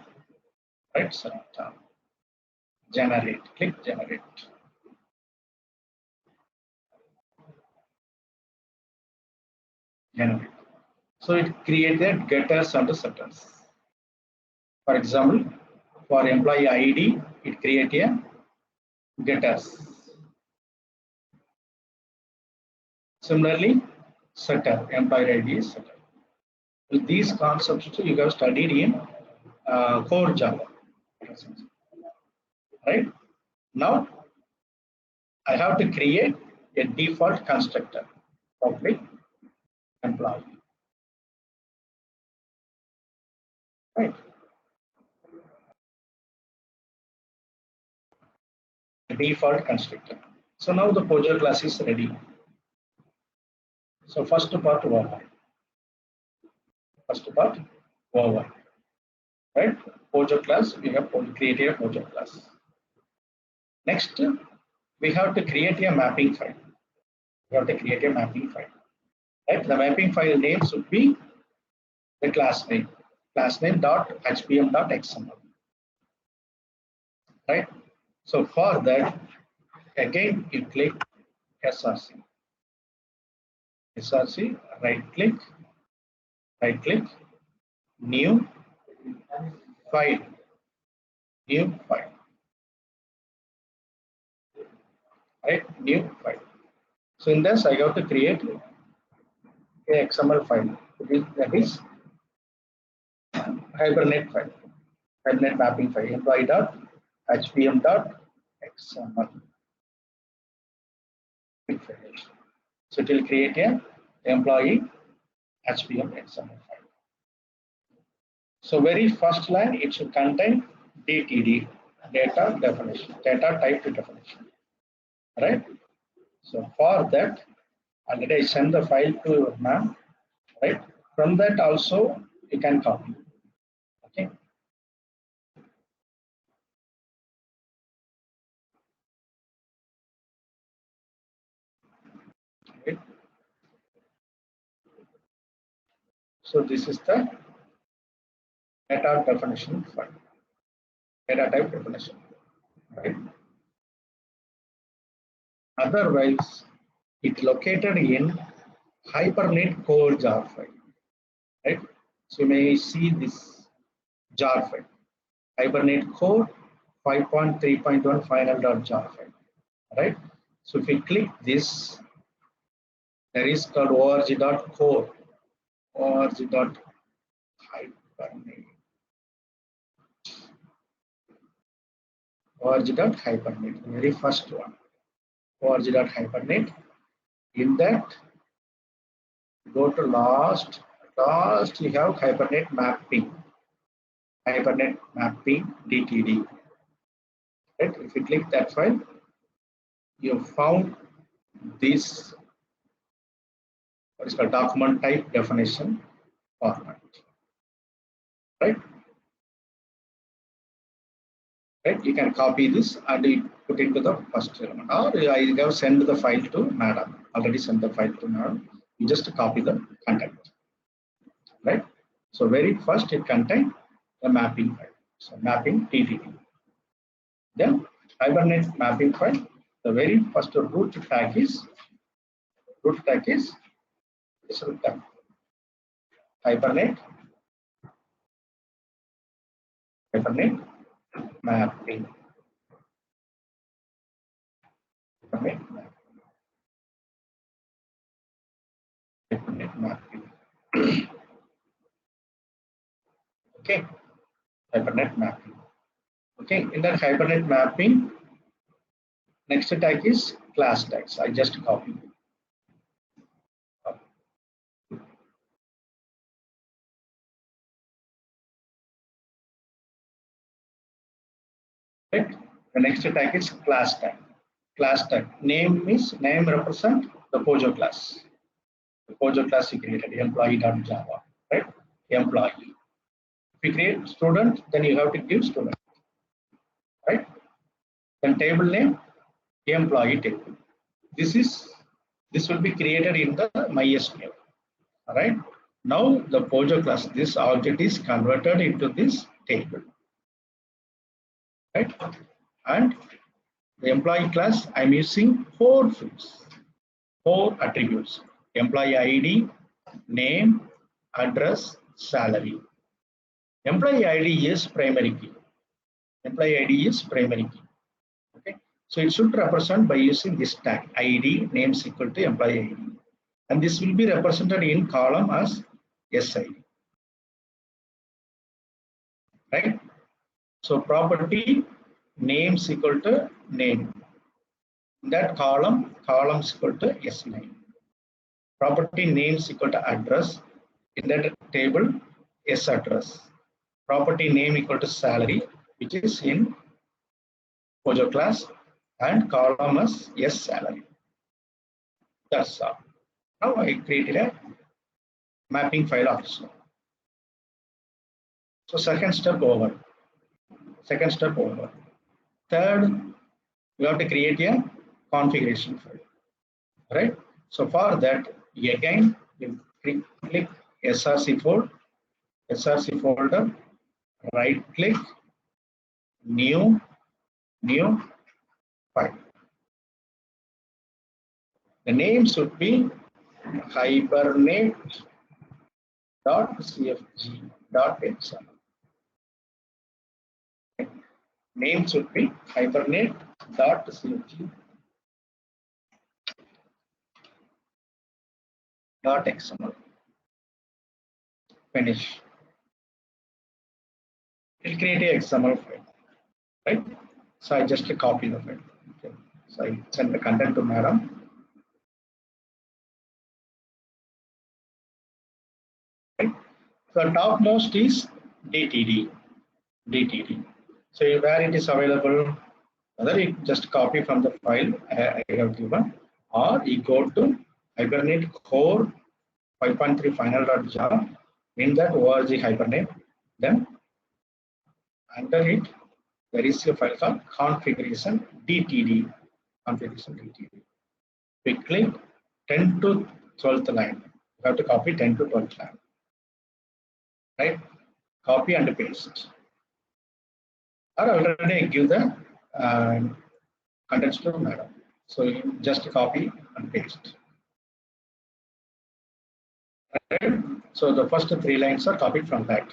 right? Select all. Generate. Click generate. Generate. So it created getters and setters. For example, for employee ID, it created a getters. Similarly, setter, employee ID is setter. With these concepts, you have studied in core Java. Right? Now, I have to create a default constructor, public employee. Right? A default constructor. So now the Pojo class is ready. So first part over. First part over. Right? Pojo class, we have created a Pojo class. Next, we have to create a mapping file. We have to create a mapping file. Right? The mapping file name should be the class name .hpm.xml. Right? So for that, again you click src, right click, new file, right? New file. So in this, I have to create a XML file. That is Hibernate file, Hibernate mapping file, employee.hpm.xml. So it will create a employee HPM XML file. So very first line, it should contain DTD, data definition, data type definition, right? So for that, already I send the file to ma'am, right? From that also you can copy, okay? Right. So this is the data definition file, data type definition, right? Otherwise, it located in Hibernate core jar file, right? So you may see this jar file, Hibernate core 5.3.1 final.jar file, right? So if we click this, there is called org.core, org.hibernate, org.hibernate, the very first one, org.hibernate. In that, go to last you have Hibernate mapping, DTD. Right? If you click that file, you found this what is called document type definition format. Right? Right? You can copy this and you put it to the first element. Or I have sent the file to Nadar. Already sent the file to Nadar. You just copy the content. Right? So very first it contains the mapping file. So mapping TTD. Then Hibernate mapping file. The very first root tag is this root tag. Hibernate mapping. Hibernate mapping. Okay, Hibernate mapping. Okay, in that Hibernate mapping, next tag is class tags. I just copy. Right. The next tag is class tag. Class tag name represent the Pojo class. The Pojo class you created employee.java, right? Employee. If you create student, then you have to give student, right? Then table name, employee table. This will be created in the MySQL. All right. Now the Pojo class, this object is converted into this table, right? And the employee class, I'm using 4 fields, 4 attributes: employee ID, name, address, salary. Employee ID is primary key. Employee ID is primary key. Okay. So it should represent by using this tag ID name is equal to employee ID. And this will be represented in column as SID. Right? So property name is equal to name. In that column is equal to S9. Property name is equal to address. In that table, S address. Property name equal to salary, which is in Pojo class, and column as S salary. That's all. Now I created a mapping file also. So second step over. Third, we have to create a configuration file, right? So for that, again, you click SRC folder, right click, new file. The name should be hibernate.cfg.xml. Name should be hibernate.cfg.xml. Finish. It will create a XML file, right? So I just copy the file. Okay. So I send the content to madam. The topmost is DTD. DTD. So where it is available, whether you just copy from the file I have given, or you go to Hibernate core 5.3 final.jar, in that org Hibernate, then under it there is a file called configuration DTD. Configuration DTD. We click 10 to 12th line. You have to copy 10 to 12th line. Right? Copy and paste. Or already I give the contents to Nadar. So you just copy and paste. Right? So the first 3 lines are copied from that.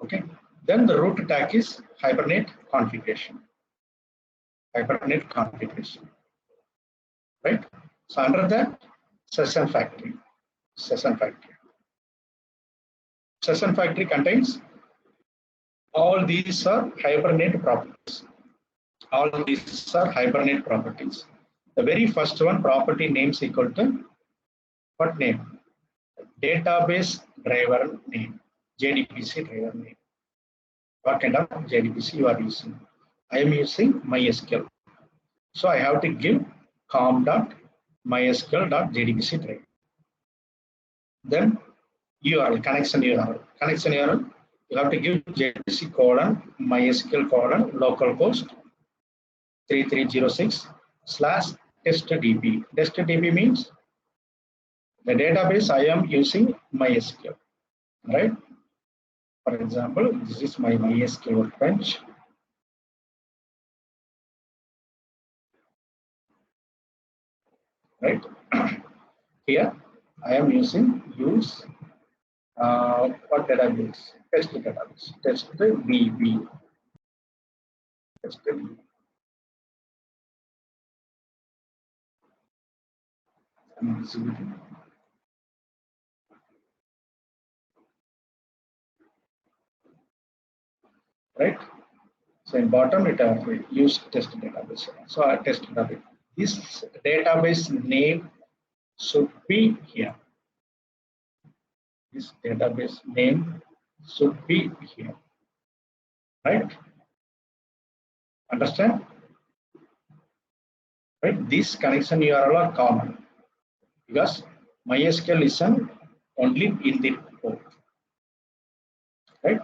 Okay. Then the root tag is Hibernate configuration. Hibernate configuration. Right? So under that, session factory. Session factory. Session factory contains all these are Hibernate properties. All these are Hibernate properties. The very first one, property names equal to what name? Database driver name, JDBC driver name. What kind of JDBC you are using? I am using MySQL. So I have to give com.mysql.jdbc driver. Then URL, connection URL. Connection URL, you have to give JDBC colon MySQL colon localhost 3306/testdb. Testdb means the database I am using MySQL, right? For example, this is my MySQL workbench. Right? Here I am using use what database? Test database. TestDB. TestDB. Right? So in bottom it use test database. So I test database. This database name should be here. This database name should be here. Right? Understand? Right? This connection URL are common because MySQL is only in the port. Right?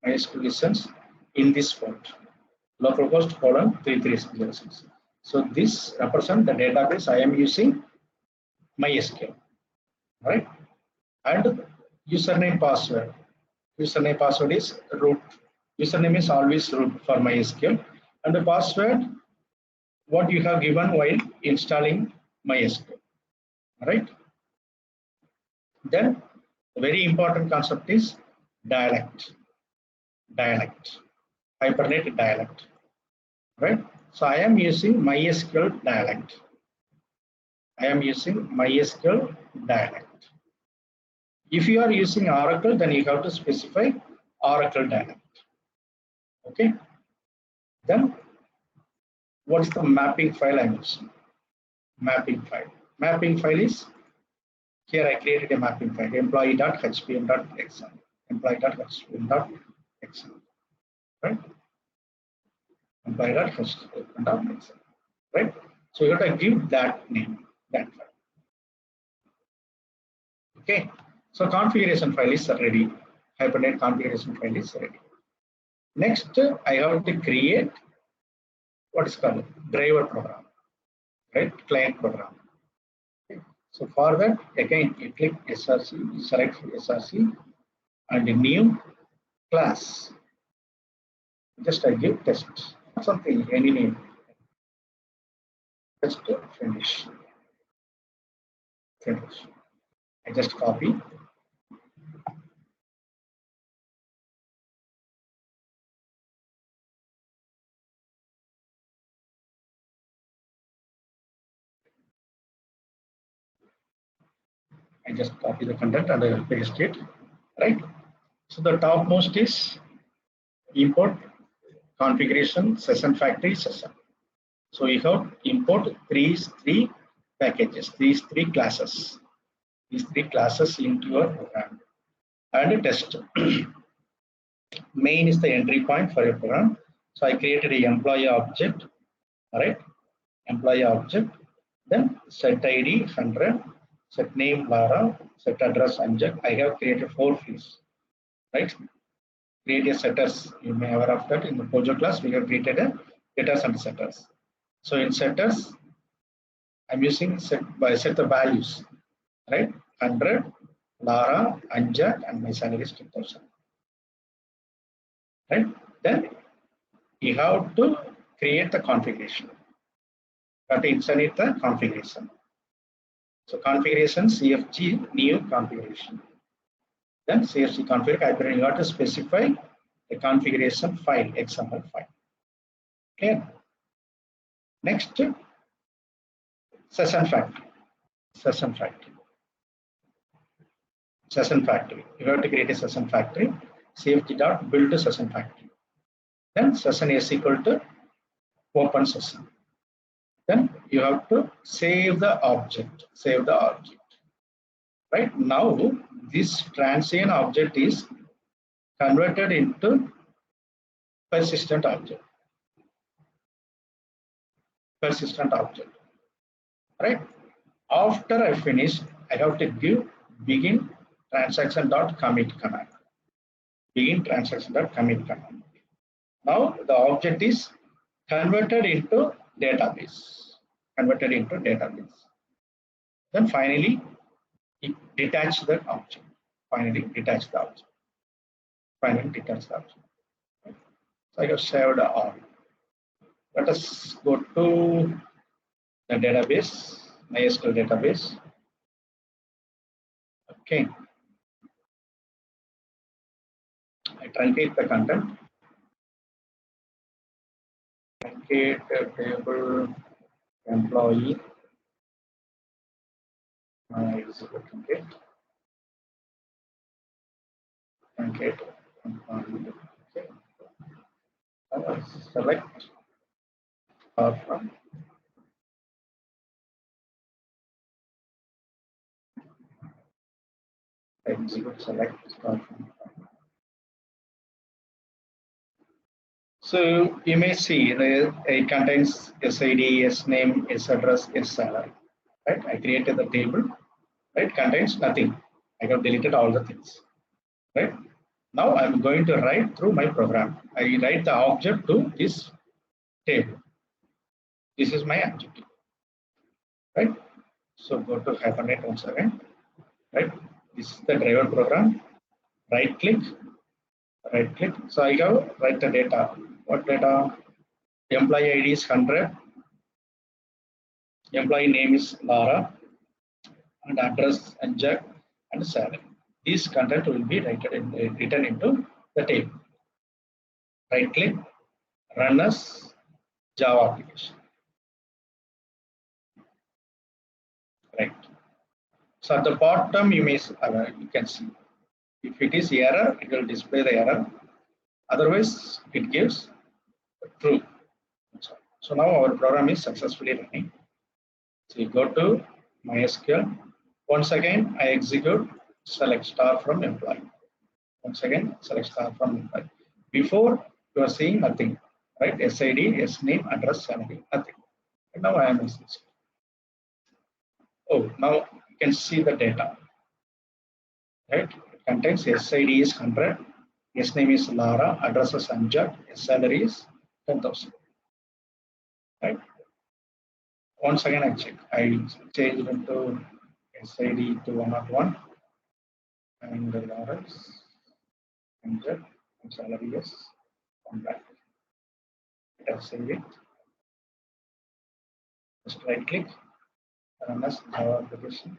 MySQL listens in this port, localhost colon 3306. So this represents the database I am using MySQL, right? And username password. Username password is root. Username is always root for MySQL, and the password what you have given while installing MySQL, right? Then the very important concept is dialect. Dialect. Hibernate dialect, right? So I am using MySQL dialect. I am using MySQL dialect. If you are using Oracle, then you have to specify Oracle dialect. Okay. Then what is the mapping file I'm using? Mapping file. Mapping file is here I created a mapping file employee.hpm.xml. Employee.hpm.xml. Right? Employee.hpm.xml. Right? So you have to give that name, that file. Okay. So configuration file is ready. Hibernate configuration file is ready. Next, I have to create what is called driver program, right? Client program. Okay. So for that, again, you click SRC, select SRC, and a new class. Just I give test, something, any name. Just finish. Finish. I just copy. I just copy the content and I will paste it, right? So the topmost is import configuration session factory session. So we have import these three packages, these three classes. these three classes into your program. And test. Main is the entry point for your program. So I created a employee object, right? Employee object, then set ID 100, set name Lara, set address Anjak. I have created 4 fields, right? Create a setters. You may have aware of that in the Pojo class. We have created a setters and setters. So in setters, I'm using set the values, right? 100, Lara, Anjak, and my salary is 2000. Right? Then you have to create the configuration. You have to insert the configuration. So configuration CFG new configuration. Then CFG config, you have to specify the configuration file, XML file. Clear? Next, session factory. Session factory. Session factory. You have to create a session factory. CFG dot build a session factory. Then session is equal to open session. Then you have to save the object. Save the object. Right now, this transient object is converted into persistent object. Persistent object. Right? After I finish, I have to give begin transaction dot commit command. Begin transaction dot commit command. Now the object is converted into database. Converted into database. Then finally, it detach the object. Finally, detach the object. Finally, detach the object. So I have saved all. Let us go to the database, MySQL database. Okay. I truncate the content. Truncate table employee. Truncate. Truncate employee. Okay. Select from execute select from. So you may see it contains SID, name, address, salary. Right? I created the table. Right? Contains nothing. I have deleted all the things. Right? Now I'm going to write through my program. I write the object to this table. This is my objective. Right? So go to Hibernate once again. Right? This is the driver program. Right click. Right click. So I go write the data. What data? Employee ID is 100. Employee name is Lara. And address and Jack and salary. This content will be written into the table. Right click. Run as Java application. Right. So at the bottom you can see if it is error, it will display the error. Otherwise, it gives true. So now our program is successfully running. So you go to MySQL. Once again, I execute select star from employee. Once again, select star from employee. Before you are seeing nothing, right? SID, name, address, salary, nothing. And now I am using. Oh, now you can see the data. Right? It contains SID is 100, name is Lara, address is Anjak, salary is 10,000. Right? Once again, I check. I changed into SID to 101 and the Lawrance, Anjak, and salary is 1 lakh. Let us save it. Just right click, run as Java application.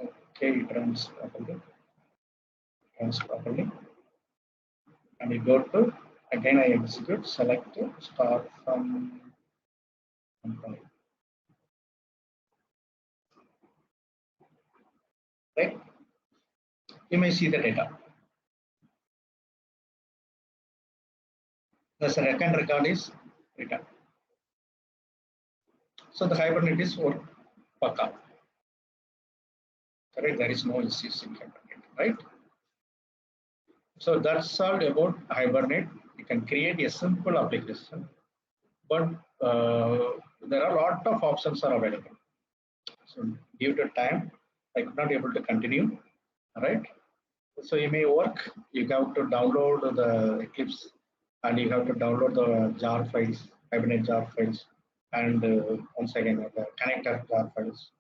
Okay, it runs properly. And we go to again I execute select start from employee. Right? You may see the data. The second record is written. So the Hibernate is Paka. Right? There is no issues in Hibernate, right? So that's all about Hibernate. You can create a simple application, but there are a lot of options are available. So due to time, I could not able to continue. Right? So you may work. You have to download the Eclipse, and you have to download the jar files, Hibernate jar files, and once again the connector jar files.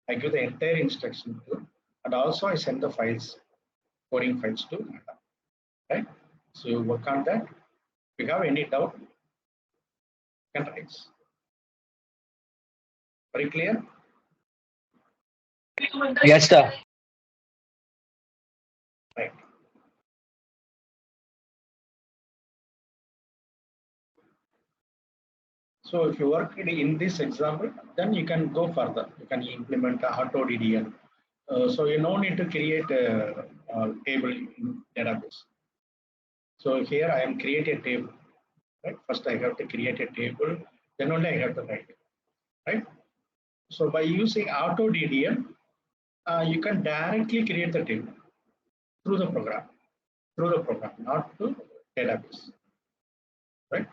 I give the entire instruction to, and also I send the files, coding files to Nadar. Right? So you work on that. If you have any doubt, you can raise. Very clear? Yes, sir. Right. So if you work in this example, then you can go further. You can implement auto DDL. So you no need to create a table in database. So here I am create a table. Right. First I have to create a table. Then only I have to write. Right. So by using auto DDL, you can directly create the table through the program, not to database. Right.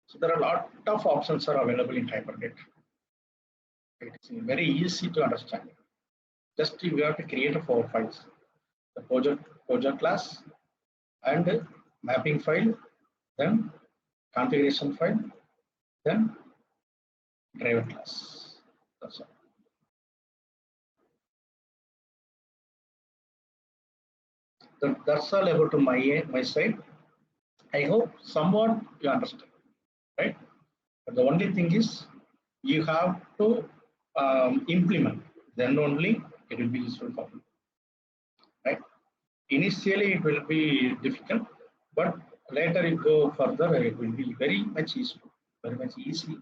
So there are a lot of options are available in Hibernate. It's very easy to understand. Just you have to create a 4 files: the project class and mapping file, then configuration file, then driver class. That's all. That's all about my side. I hope somewhat you understand, right? But the only thing is you have to implement. Then only it will be useful for you, right? Initially it will be difficult, but later you go further, it will be very much useful, very much easy.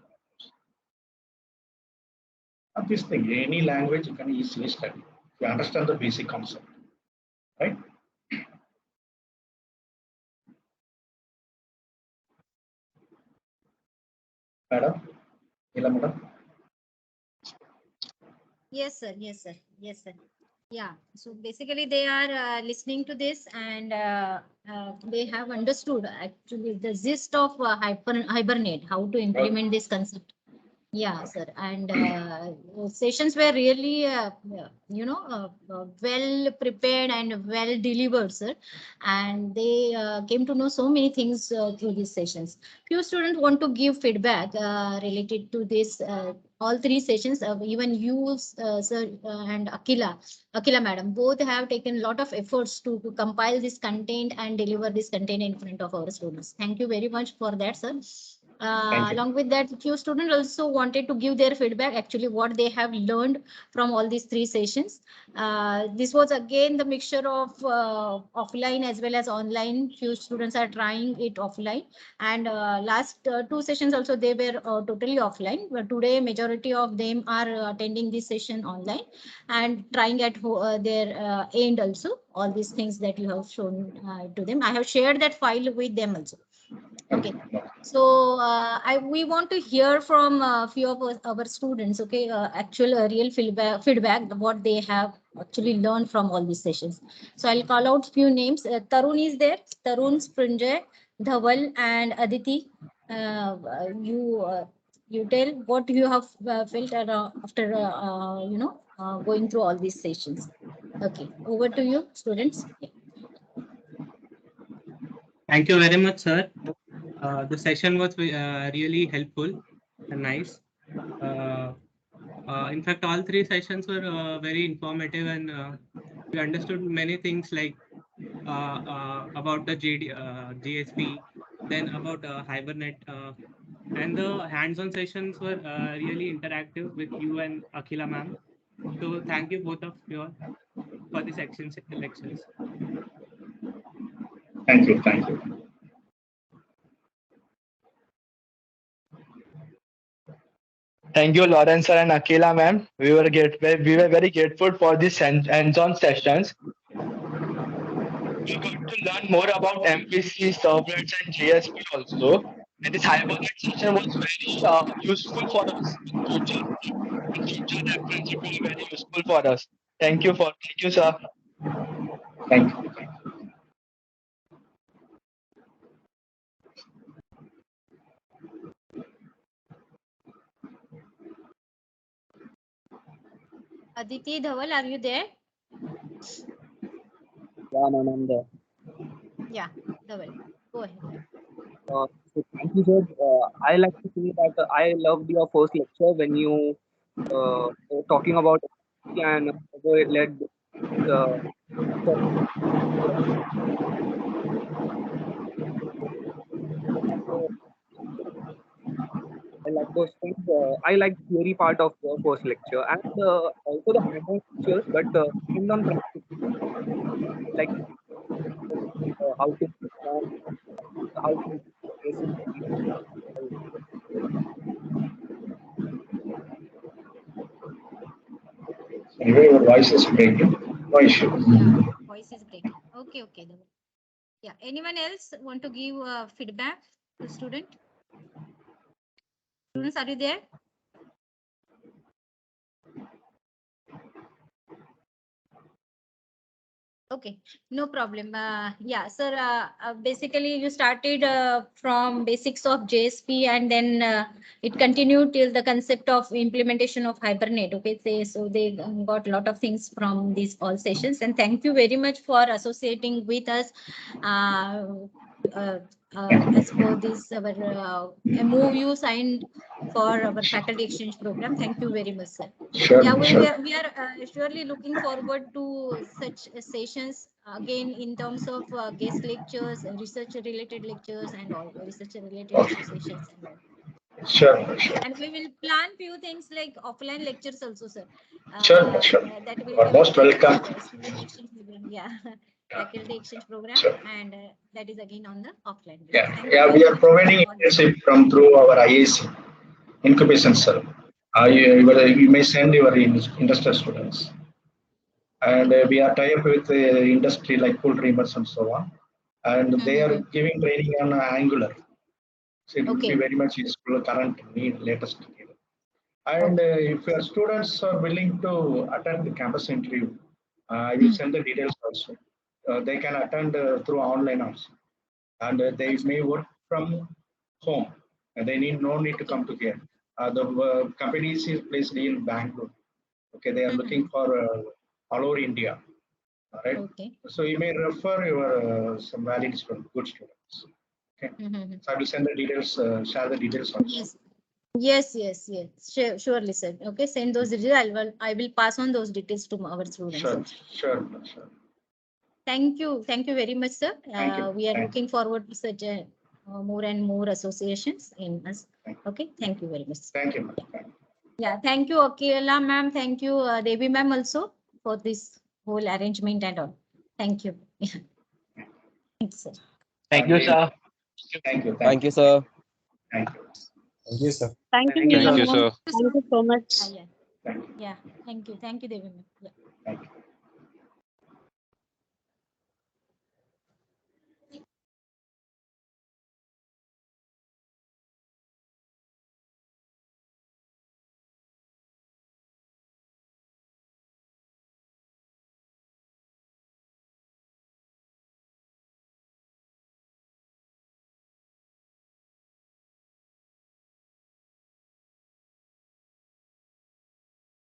And this thing, any language you can easily study. You understand the basic concept, right? Madam, Hila madam. Yes, sir. Yes, sir. Yes, sir. Yeah. So basically, they are listening to this, and they have understood actually the gist of hibernate, how to implement this concept. Yeah, sir. And sessions were really, well prepared and well delivered, sir. And they came to know so many things through these sessions. Few students want to give feedback related to this. All three sessions, even you, sir, and Akila madam, both have taken a lot of efforts to compile this content and deliver this content in front of our students. Thank you very much for that, sir. Thank you. Along with that, few students also wanted to give their feedback, actually what they have learned from all these three sessions. This was again the mixture of offline as well as online. Few students are trying it offline, and last two sessions also they were totally offline, but today majority of them are attending this session online and trying at their end also, all these things that you have shown to them. I have shared that file with them also. Okay. So we want to hear from a few of our students. Okay, actual real feedback what they have actually learned from all these sessions. So I'll call out few names. Tarun is there. Tarun, Sprinjay, Dhaval, and Aditi. You tell what you have felt after going through all these sessions. Okay, over to you, students. Yeah. Thank you very much, sir. The session was really helpful and nice. In fact, all three sessions were very informative, and we understood many things like about the GSP, then about Hibernate, and the hands-on sessions were really interactive with you and Akila ma'am. So thank you both of you for the lectures. Thank you. Thank you. Thank you, Lawrence sir and Akila ma'am. We were very grateful for these hands-on sessions. We got to learn more about MPC, servlets, and GSP also. And this Hibernate session was very useful for us in future. In future reference, it will be very useful for us. Thank you, sir. Thank you. Aditi Dhaval, are you there? Yeah, ma'am, I'm there. Yeah, Dhaval, go ahead. So thank you, sir. I like to say that I loved your first lecture when you were talking about and led uh, I like those things. I like the theory part of your first lecture and also the hands-on lectures, but hands-on practice, like how to perform, how to basic. Anyway, your voice is breaking. No issue. Yeah, voice is breaking. Okay, okay. Dhaval. Yeah, anyone else want to give feedback to student? Students, are you there? Okay, no problem. Yeah, sir, basically you started from basics of JSP and then it continued till the concept of implementation of Hibernate. Okay, so they got a lot of things from these all sessions, and thank you very much for associating with us uh, uh, as for this our MOU signed for our faculty exchange program. Thank you very much, sir. Sure, Yeah, sure. we are surely looking forward to such sessions again in terms of guest lectures, research related lectures, and all research related Okay. associations and all. Sure, sure. And we will plan few things like offline lectures also, sir. Sure, sure. That will You are be most again welcome. our student exchange program. Yeah, faculty exchange program, Sure. and that is again on the offline basis. Yeah, Thank you yeah. very We are much for providing all this. internship from through our IAC incubation cell. You may send your industrial students, and we are tied up with industry like cool dreamers and so on, and they are giving training on Angular. So it would be Okay. very much useful current need, latest need. And if your students are willing to attend the campus interview, I will send the details also. They can attend through online also, and they may work from home. And they need no need to Okay. come to here. The company is placed in Bangalore. Okay, they are looking for all over India. All right. Okay. So you may refer your some valid students, good students. Okay. So I will send the details, share the details also. Yes. Yes. Surely, sir. Okay, send those details. I will pass on those details to our students. Sure, Also. sure, sure. Thank you very much, sir. Thank you. We are Thank looking forward to such more and more associations in us. Okay, thank you very much. Thank you, ma'am. Yeah, thank you, Akila ma'am. Thank you, Devi ma'am, also for this whole arrangement and all. Thank you. Thanks, sir. Thank you, sir. Thank you. Thank you, sir. Thank you. Thank you, sir. Thank you, Thank you, ma'am. sir. Thank you so much. Yeah. Thank you. Thank you, Devi ma'am. Yeah.